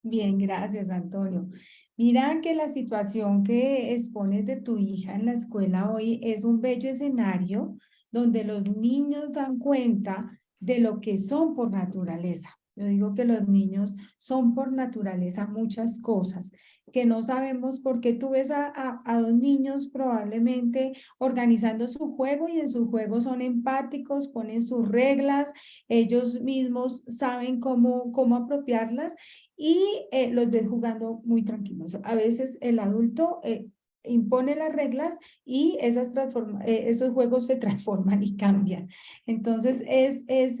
Bien, gracias, Antonio. Mira que la situación que expones de tu hija en la escuela hoy es un bello escenario donde los niños dan cuenta de lo que son por naturaleza. Yo digo que los niños son por naturaleza muchas cosas que no sabemos, porque tú ves a dos niños probablemente organizando su juego y en su juego son empáticos, ponen sus reglas, ellos mismos saben cómo apropiarlas y los ves jugando muy tranquilos. A veces el adulto impone las reglas y esos juegos se transforman y cambian. Entonces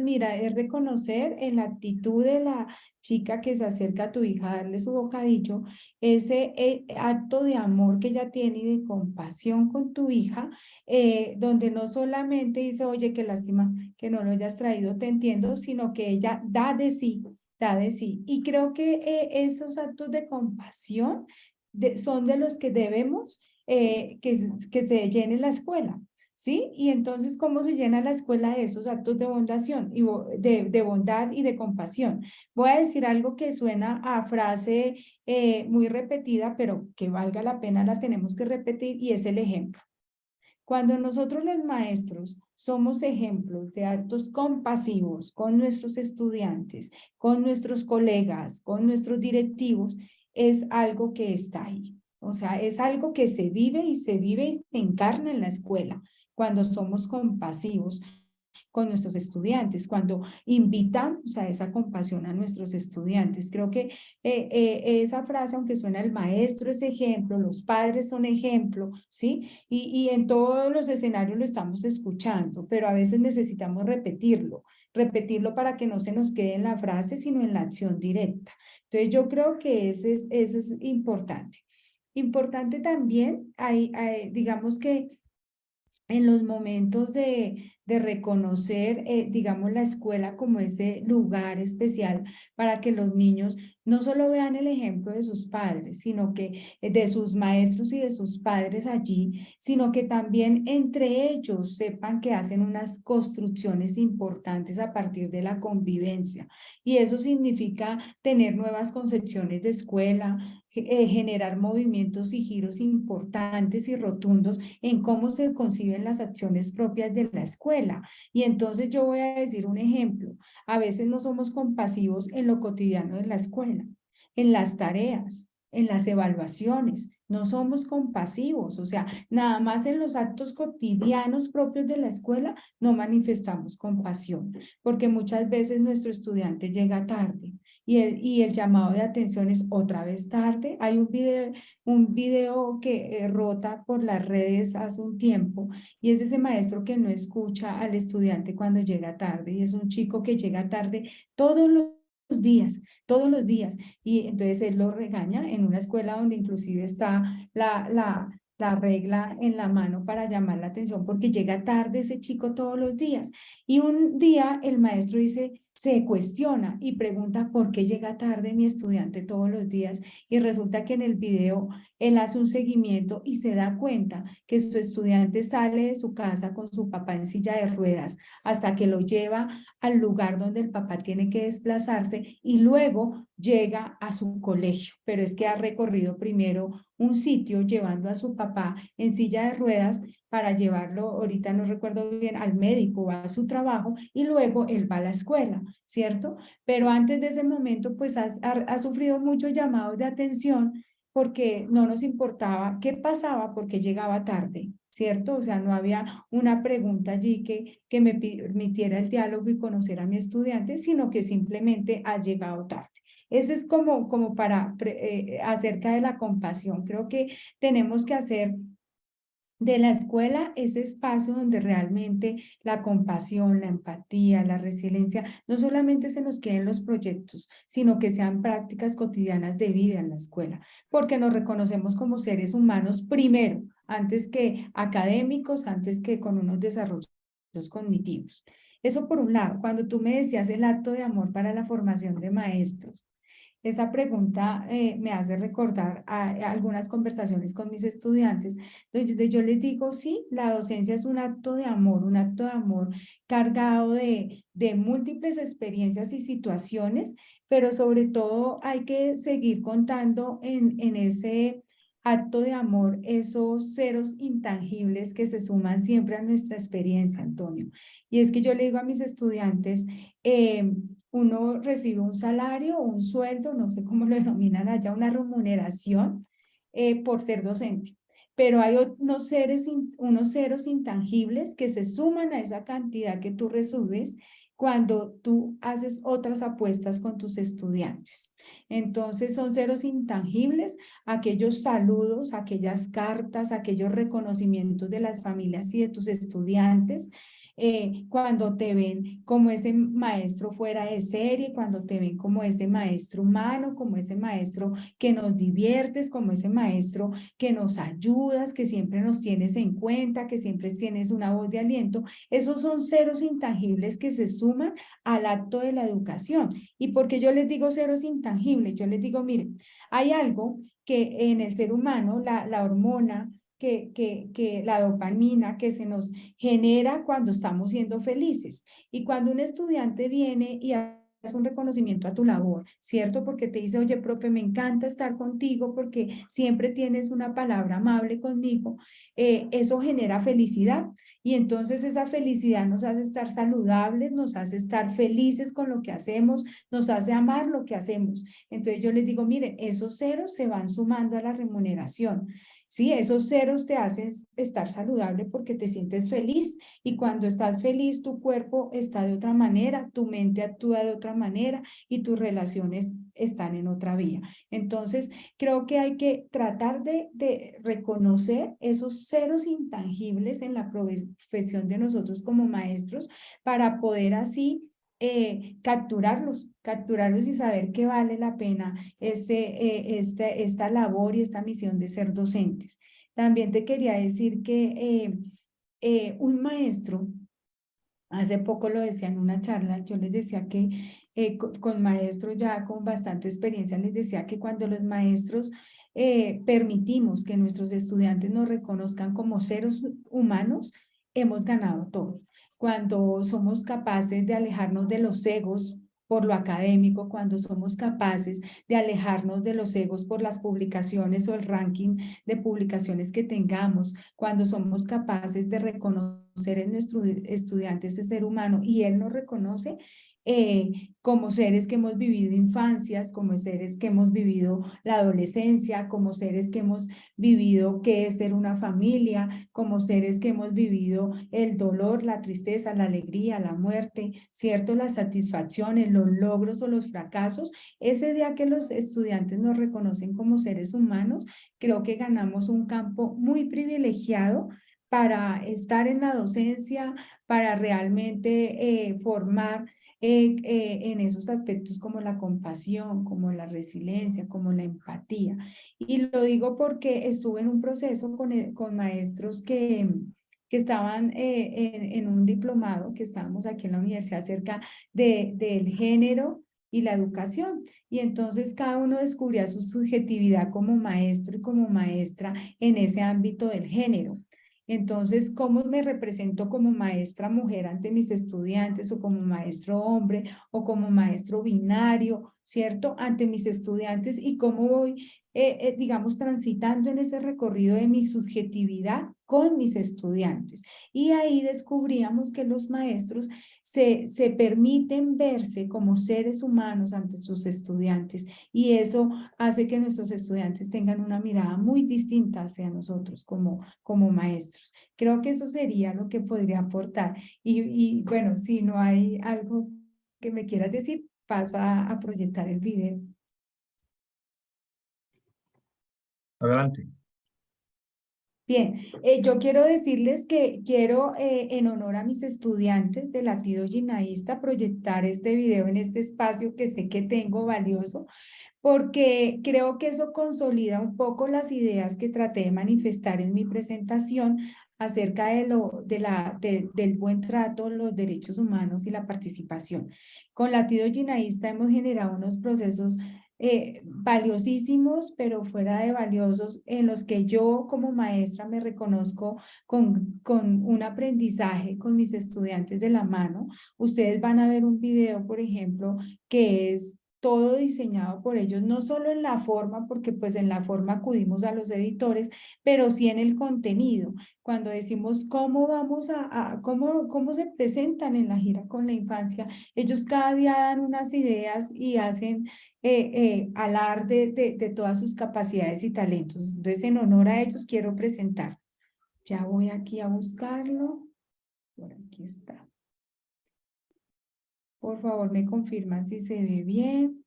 mira, es reconocer en la actitud de la chica que se acerca a tu hija a darle su bocadillo, ese acto de amor que ella tiene y de compasión con tu hija, donde no solamente dice, oye, qué lástima que no lo hayas traído, te entiendo, sino que ella da de sí da de sí. Y creo que esos actos de compasión son de los que debemos que se llene la escuela, ¿sí? Y entonces, ¿cómo se llena la escuela de esos actos de bondación y de bondad y de compasión? Voy a decir algo que suena a frase muy repetida, pero que valga la pena la tenemos que repetir, y es el ejemplo. Cuando nosotros los maestros somos ejemplos de actos compasivos con nuestros estudiantes, con nuestros colegas, con nuestros directivos, es algo que está ahí. O sea, es algo que se vive y se encarna en la escuela cuando somos compasivos con nuestros estudiantes, cuando invitamos a esa compasión a nuestros estudiantes. Creo que esa frase, aunque suena el maestro es ejemplo, los padres son ejemplo, ¿sí? Y en todos los escenarios lo estamos escuchando, pero a veces necesitamos repetirlo para que no se nos quede en la frase, sino en la acción directa. Entonces yo creo que eso es importante. Importante también, digamos que en los momentos de reconocer, digamos, la escuela como ese lugar especial para que los niños no solo vean el ejemplo de sus padres, sino que de sus maestros y de sus padres allí, sino que también entre ellos sepan que hacen unas construcciones importantes a partir de la convivencia. Y eso significa tener nuevas concepciones de escuela, generar movimientos y giros importantes y rotundos en cómo se conciben las acciones propias de la escuela. Y entonces yo voy a decir un ejemplo. A veces no somos compasivos en lo cotidiano de la escuela, en las tareas, en las evaluaciones. No somos compasivos, o sea, nada más en los actos cotidianos propios de la escuela no manifestamos compasión, porque muchas veces nuestro estudiante llega tarde y el llamado de atención es otra vez tarde. Hay un video que rota por las redes hace un tiempo, y es ese maestro que no escucha al estudiante cuando llega tarde, y es un chico que llega tarde todos los días, y entonces él lo regaña en una escuela donde inclusive está la regla en la mano para llamar la atención porque llega tarde ese chico todos los días. Y un día el maestro se cuestiona y pregunta por qué llega tarde mi estudiante todos los días, y resulta que en el video él hace un seguimiento y se da cuenta que su estudiante sale de su casa con su papá en silla de ruedas hasta que lo lleva al lugar donde el papá tiene que desplazarse y luego llega a su colegio, pero es que ha recorrido primero un sitio llevando a su papá en silla de ruedas para llevarlo, ahorita no recuerdo bien, al médico o a su trabajo, y luego él va a la escuela, ¿cierto? Pero antes de ese momento, pues ha sufrido muchos llamados de atención porque no nos importaba qué pasaba porque llegaba tarde, ¿cierto? O sea, no había una pregunta allí que me permitiera el diálogo y conocer a mi estudiante, sino que simplemente ha llegado tarde. Ese es como para acerca de la compasión. Creo que tenemos que hacer de la escuela ese espacio donde realmente la compasión, la empatía, la resiliencia, no solamente se nos queden los proyectos, sino que sean prácticas cotidianas de vida en la escuela, porque nos reconocemos como seres humanos primero, antes que académicos, antes que con unos desarrollos cognitivos. Eso por un lado. Cuando tú me decías el acto de amor para la formación de maestros, esa pregunta me hace recordar a algunas conversaciones con mis estudiantes, donde yo les digo, sí, la docencia es un acto de amor cargado de múltiples experiencias y situaciones, pero sobre todo hay que seguir contando en ese acto de amor esos ceros intangibles que se suman siempre a nuestra experiencia, Antonio. Y es que yo le digo a mis estudiantes, uno recibe un salario o un sueldo, no sé cómo lo denominan allá, una remuneración por ser docente. Pero hay unos ceros intangibles que se suman a esa cantidad que tú recibes cuando tú haces otras apuestas con tus estudiantes. Entonces son ceros intangibles, aquellos saludos, aquellas cartas, aquellos reconocimientos de las familias y de tus estudiantes, cuando te ven como ese maestro fuera de serie, cuando te ven como ese maestro humano, como ese maestro que nos diviertes, como ese maestro que nos ayudas, que siempre nos tienes en cuenta, que siempre tienes una voz de aliento. Esos son ceros intangibles que se suman suman al acto de la educación. Y porque yo les digo ceros intangibles, yo les digo, miren, hay algo que en el ser humano, la hormona, que la dopamina que se nos genera cuando estamos siendo felices. Y cuando un estudiante viene y hace un reconocimiento a tu labor, ¿cierto? Porque te dice, oye, profe, me encanta estar contigo porque siempre tienes una palabra amable conmigo, eso genera felicidad. Y entonces esa felicidad nos hace estar saludables, nos hace estar felices con lo que hacemos, nos hace amar lo que hacemos. Entonces yo les digo, miren, esos ceros se van sumando a la remuneración. Sí, esos ceros te hacen estar saludable porque te sientes feliz y cuando estás feliz tu cuerpo está de otra manera, tu mente actúa de otra manera y tus relaciones están en otra vía. Entonces, creo que hay que tratar de reconocer esos ceros intangibles en la profesión de nosotros como maestros para poder así capturarlos y saber que vale la pena esta labor y esta misión de ser docentes. También te quería decir que un maestro, hace poco lo decía en una charla, yo les decía que con maestros ya con bastante experiencia, les decía que cuando los maestros permitimos que nuestros estudiantes nos reconozcan como seres humanos, hemos ganado todo. Cuando somos capaces de alejarnos de los egos por lo académico, cuando somos capaces de alejarnos de los egos por las publicaciones o el ranking de publicaciones que tengamos, cuando somos capaces de reconocer en nuestro estudiante ese ser humano y él nos reconoce, como seres que hemos vivido infancias, como seres que hemos vivido la adolescencia, como seres que hemos vivido qué es ser una familia, como seres que hemos vivido el dolor, la tristeza, la alegría, la muerte, ¿cierto? Las satisfacciones, los logros o los fracasos. Ese día que los estudiantes nos reconocen como seres humanos, creo que ganamos un campo muy privilegiado para estar en la docencia, para realmente formar en esos aspectos como la compasión, como la resiliencia, como la empatía. Y lo digo porque estuve en un proceso con maestros que estaban en un diplomado, que estábamos aquí en la universidad acerca del género y la educación. Y entonces cada uno descubría su subjetividad como maestro y como maestra en ese ámbito del género. Entonces, ¿cómo me represento como maestra mujer ante mis estudiantes o como maestro hombre o como maestro binario, ¿cierto? Ante mis estudiantes y cómo voy, digamos, transitando en ese recorrido de mi subjetividad con mis estudiantes. Y ahí descubríamos que los maestros se permiten verse como seres humanos ante sus estudiantes y eso hace que nuestros estudiantes tengan una mirada muy distinta hacia nosotros como maestros. Creo que eso sería lo que podría aportar. Y bueno, si no hay algo que me quieras decir, paso a proyectar el video. Adelante. Bien, yo quiero decirles que quiero, en honor a mis estudiantes de Latido Ginaísta, proyectar este video en este espacio que sé que tengo valioso, porque creo que eso consolida un poco las ideas que traté de manifestar en mi presentación acerca del buen trato, los derechos humanos y la participación. Con Latido Ginaísta hemos generado unos procesos valiosísimos, pero fuera de valiosos, en los que yo como maestra me reconozco con un aprendizaje con mis estudiantes de la mano. Ustedes van a ver un video, por ejemplo, que es todo diseñado por ellos, no solo en la forma, porque pues en la forma acudimos a los editores, pero sí en el contenido. Cuando decimos cómo vamos cómo se presentan en la gira con la infancia, ellos cada día dan unas ideas y hacen alarde de todas sus capacidades y talentos. Entonces, en honor a ellos quiero presentar. Ya voy aquí a buscarlo. Por aquí está. Por favor, me confirman si se ve bien.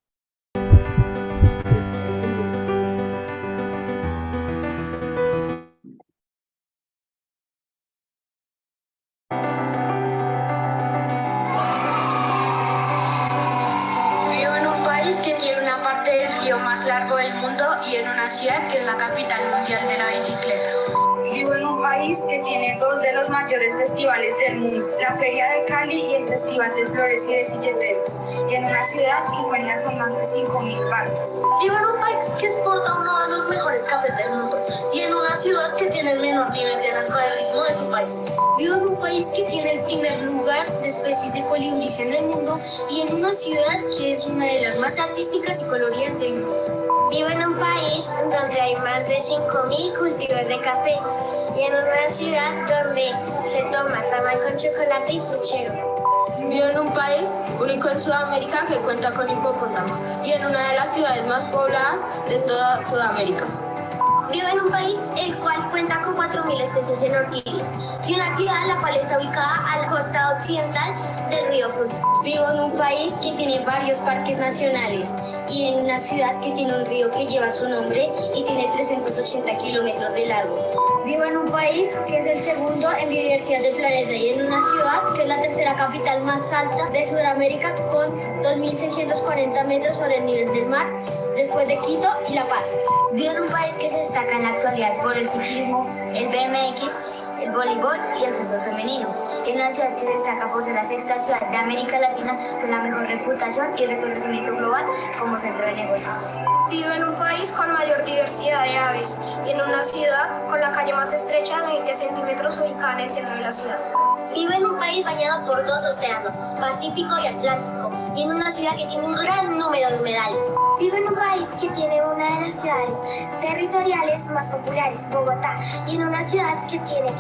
Vivo en un país que tiene una parte del río más largo del mundo y en una ciudad que es la capital mundial de la bicicleta. Vivo en un país que tiene dos de los mayores festivales del mundo, la Feria de Cali y el Festival de Flores y de Silleteras, y en una ciudad que cuenta con más de 5.000 parques. Vivo en un país que exporta uno de los mejores cafés del mundo y en una ciudad que tiene el menor nivel de analfabetismo de su país. Vivo en un país que tiene el primer lugar de especies de colibríes en el mundo y en una ciudad que es una de las más artísticas y coloridas del mundo. Vivo en un país donde hay más de 5.000 cultivos de café y en una ciudad donde se toma tamal con chocolate y puchero. Vivo en un país único en Sudamérica que cuenta con hipopótamos y en una de las ciudades más pobladas de toda Sudamérica. Vivo en un país el cual cuenta con 4.000 especies en orquídeas y una ciudad la cual está ubicada a la costa occidental del río Funza. Vivo en un país que tiene varios parques nacionales y en una ciudad que tiene un río que lleva su nombre y tiene 380 kilómetros de largo. Vivo en un país que es el segundo en biodiversidad del planeta y en una ciudad que es la tercera capital más alta de Sudamérica con 2.640 metros sobre el nivel del mar, después de Quito y La Paz. Vivo en un país que se destaca en la actualidad por el ciclismo, el BMX, el voleibol y el fútbol femenino. Es una ciudad que se destaca por ser la sexta ciudad de América Latina con la mejor reputación y reconocimiento global como centro de negocios. Vivo en un país con mayor diversidad de aves y en una ciudad con la calle más estrecha de 20 centímetros ubicada en el centro de la ciudad. Vivo en un país bañado por dos océanos, Pacífico y Atlántico, y en una ciudad que tiene un gran número de humedales. Vivo en un país que tiene una de las ciudades territoriales más populares, Bogotá, y en una ciudad que tiene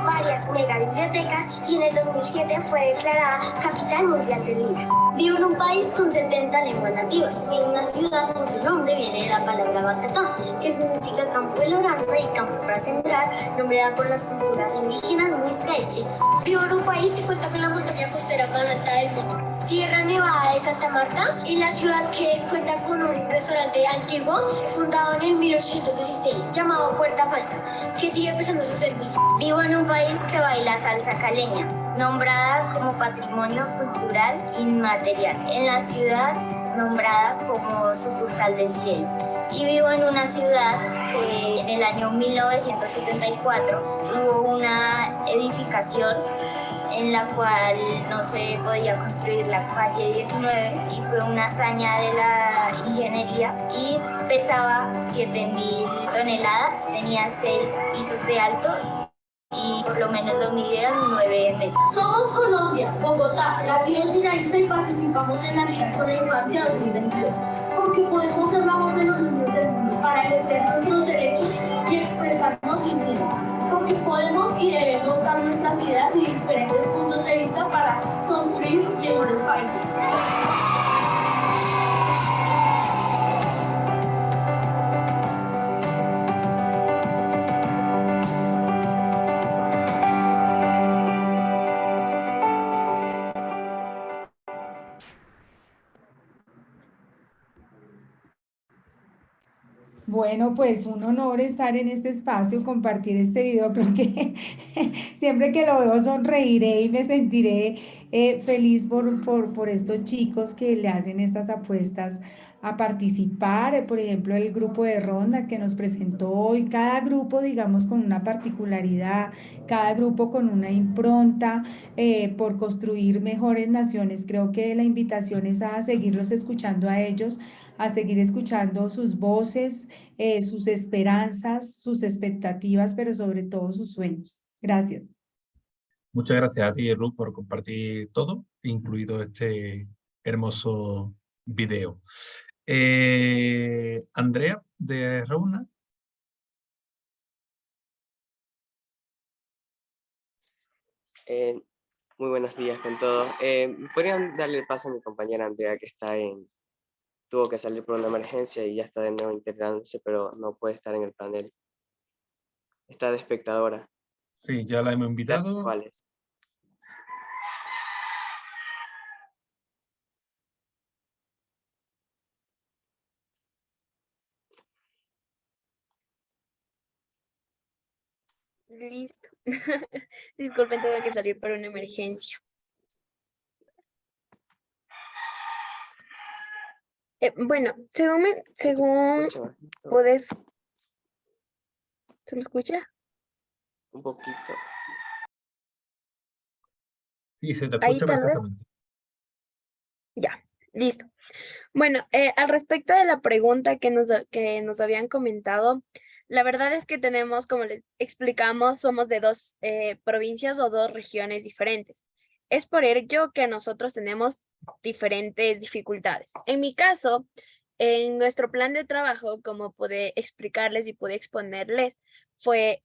varias megabibliotecas y en el 2007 fue declarada Capital Mundial del Libro. Vivo en un país con 70 lenguas nativas y en una ciudad cuyo nombre viene de la palabra Bacatá, que significa campo de labranza y campo para sembrar, nombrada por las culturas indígenas Muisca y Chicha. Vivo en un país que cuenta con la montaña costera más alta del mundo, Sierra Nevada de Santa Marta, en la ciudad que cuenta con un restaurante antiguo fundado en el 1816 llamado Puerta Falsa, que sigue prestando su servicio. Vivo en un país que baila salsa caleña, nombrada como Patrimonio Cultural Inmaterial, en la ciudad nombrada como Sucursal del Cielo. Y vivo en una ciudad que en el año 1974 hubo una edificación en la cual no se podía construir la calle 19 y fue una hazaña de la ingeniería y pesaba 7.000 toneladas, tenía 6 pisos de alto y por lo menos lo midieron 9 metros. Somos Colombia, Bogotá, la Río Sinaísta y participamos en la Liga con la Infancia 2022, porque podemos ser la voz de los niños del mundo para ejercer nuestros derechos y expresarnos sin miedo, porque podemos y debemos dar nuestras ideas y diferentes puntos de vista para construir mejores países. Bueno, pues un honor estar en este espacio, compartir este video. Creo que siempre que lo veo sonreiré y me sentiré feliz por estos chicos que le hacen estas apuestas a participar. Por ejemplo, el grupo de Ronda que nos presentó hoy, cada grupo, digamos, con una particularidad, cada grupo con una impronta por construir mejores naciones. Creo que la invitación es a seguirlos escuchando a ellos, a seguir escuchando sus voces, sus esperanzas, sus expectativas, pero sobre todo sus sueños. Gracias. Muchas gracias a ti, Ruth, por compartir todo, incluido este hermoso video. Andrea, de Reuna. Muy buenos días con todos. ¿Podrían darle el paso a mi compañera Andrea, que tuvo que salir por una emergencia y ya está de nuevo integrándose, pero no puede estar en el panel? Está de espectadora. Sí, ya la hemos invitado. Gracias, ¿cuáles? Listo. Disculpen, tuve que salir por una emergencia. Bueno, según, ¿Se escucha bajito? puedes... ¿Se me escucha? Un poquito. Sí, se te Ahí escucha tal vez. perfectamente. Ya, listo. Bueno, al respecto de la pregunta que nos habían comentado, la verdad es que tenemos, como les explicamos, somos de dos provincias o dos regiones diferentes. Es por ello que nosotros tenemos diferentes dificultades. En mi caso, en nuestro plan de trabajo, como pude explicarles y pude exponerles,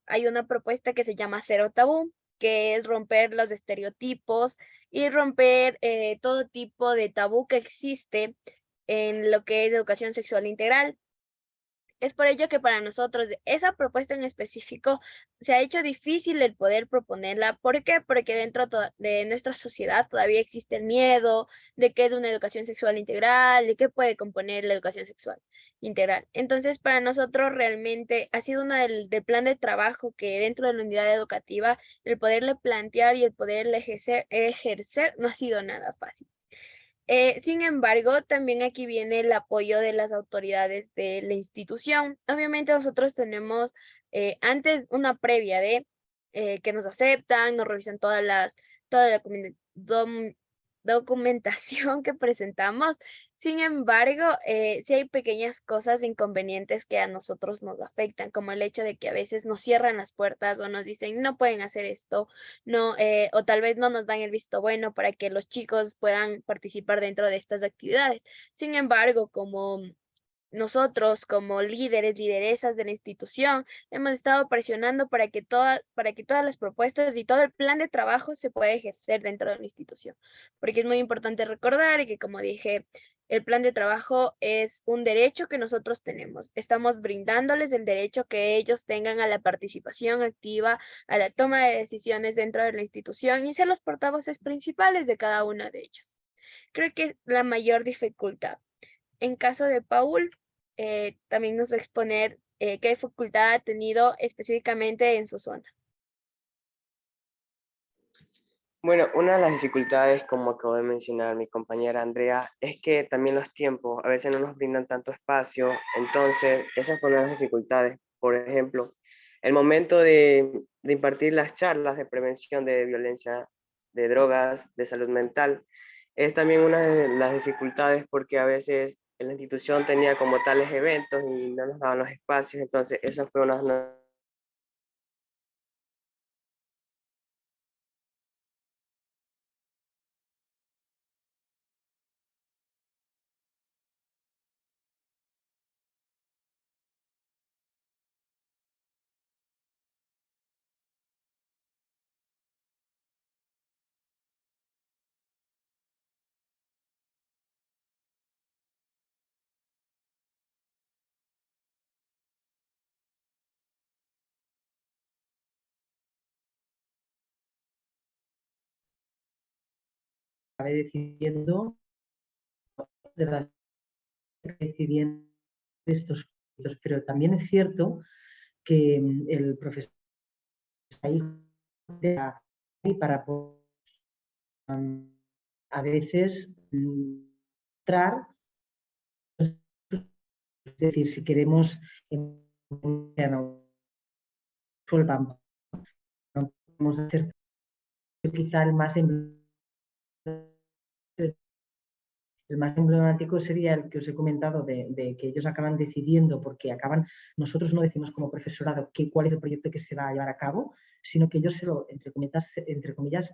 hay una propuesta que se llama Cero Tabú, que es romper los estereotipos y romper todo tipo de tabú que existe en lo que es educación sexual integral. Es por ello que para nosotros esa propuesta en específico se ha hecho difícil el poder proponerla. ¿Por qué? Porque dentro de nuestra sociedad todavía existe el miedo de qué es una educación sexual integral, de qué puede componer la educación sexual integral. Entonces, para nosotros realmente ha sido una del plan de trabajo que dentro de la unidad educativa, el poderle plantear y el poderle ejercer no ha sido nada fácil. Sin embargo, también aquí viene el apoyo de las autoridades de la institución. Obviamente nosotros tenemos antes una previa de que nos aceptan, nos revisan toda la documentación que presentamos. Sin embargo, sí hay pequeñas cosas inconvenientes que a nosotros nos afectan, como el hecho de que a veces nos cierran las puertas o nos dicen no pueden hacer esto, no, o tal vez no nos dan el visto bueno para que los chicos puedan participar dentro de estas actividades. Sin embargo, como nosotros como líderes, lideresas de la institución, hemos estado presionando para que todas las propuestas y todo el plan de trabajo se pueda ejercer dentro de la institución. Porque es muy importante recordar que, como dije, el plan de trabajo es un derecho que nosotros tenemos. Estamos brindándoles el derecho que ellos tengan a la participación activa, a la toma de decisiones dentro de la institución y ser los portavoces principales de cada uno de ellos. Creo que es la mayor dificultad. En caso de Paul, también nos va a exponer qué dificultad ha tenido específicamente en su zona. Bueno, una de las dificultades, como acabo de mencionar mi compañera Andrea, es que también los tiempos a veces no nos brindan tanto espacio. Entonces, esa fue una de las dificultades. Por ejemplo, el momento de impartir las charlas de prevención de violencia, de drogas, de salud mental, es también una de las dificultades porque a veces la institución tenía como tales eventos y no nos daban los espacios. Entonces, esa fue una decidiendo de las decidiendo estos proyectos, pero también es cierto que el profesor está ahí para a veces entrar, es decir, si queremos no podemos hacer quizá el más emblemático sería el que os he comentado de que ellos acaban decidiendo, porque nosotros no decimos como profesorado cuál es el proyecto que se va a llevar a cabo, sino que ellos entre comillas,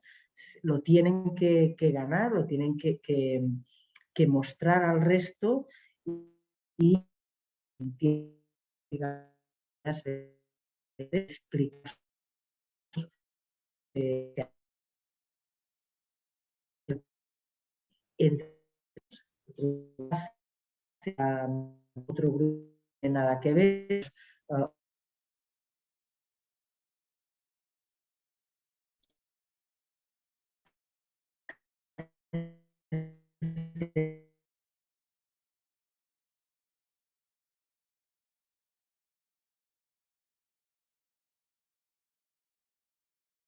lo tienen que ganar, lo tienen que mostrar al resto y explicar otro grupo de nada que ver.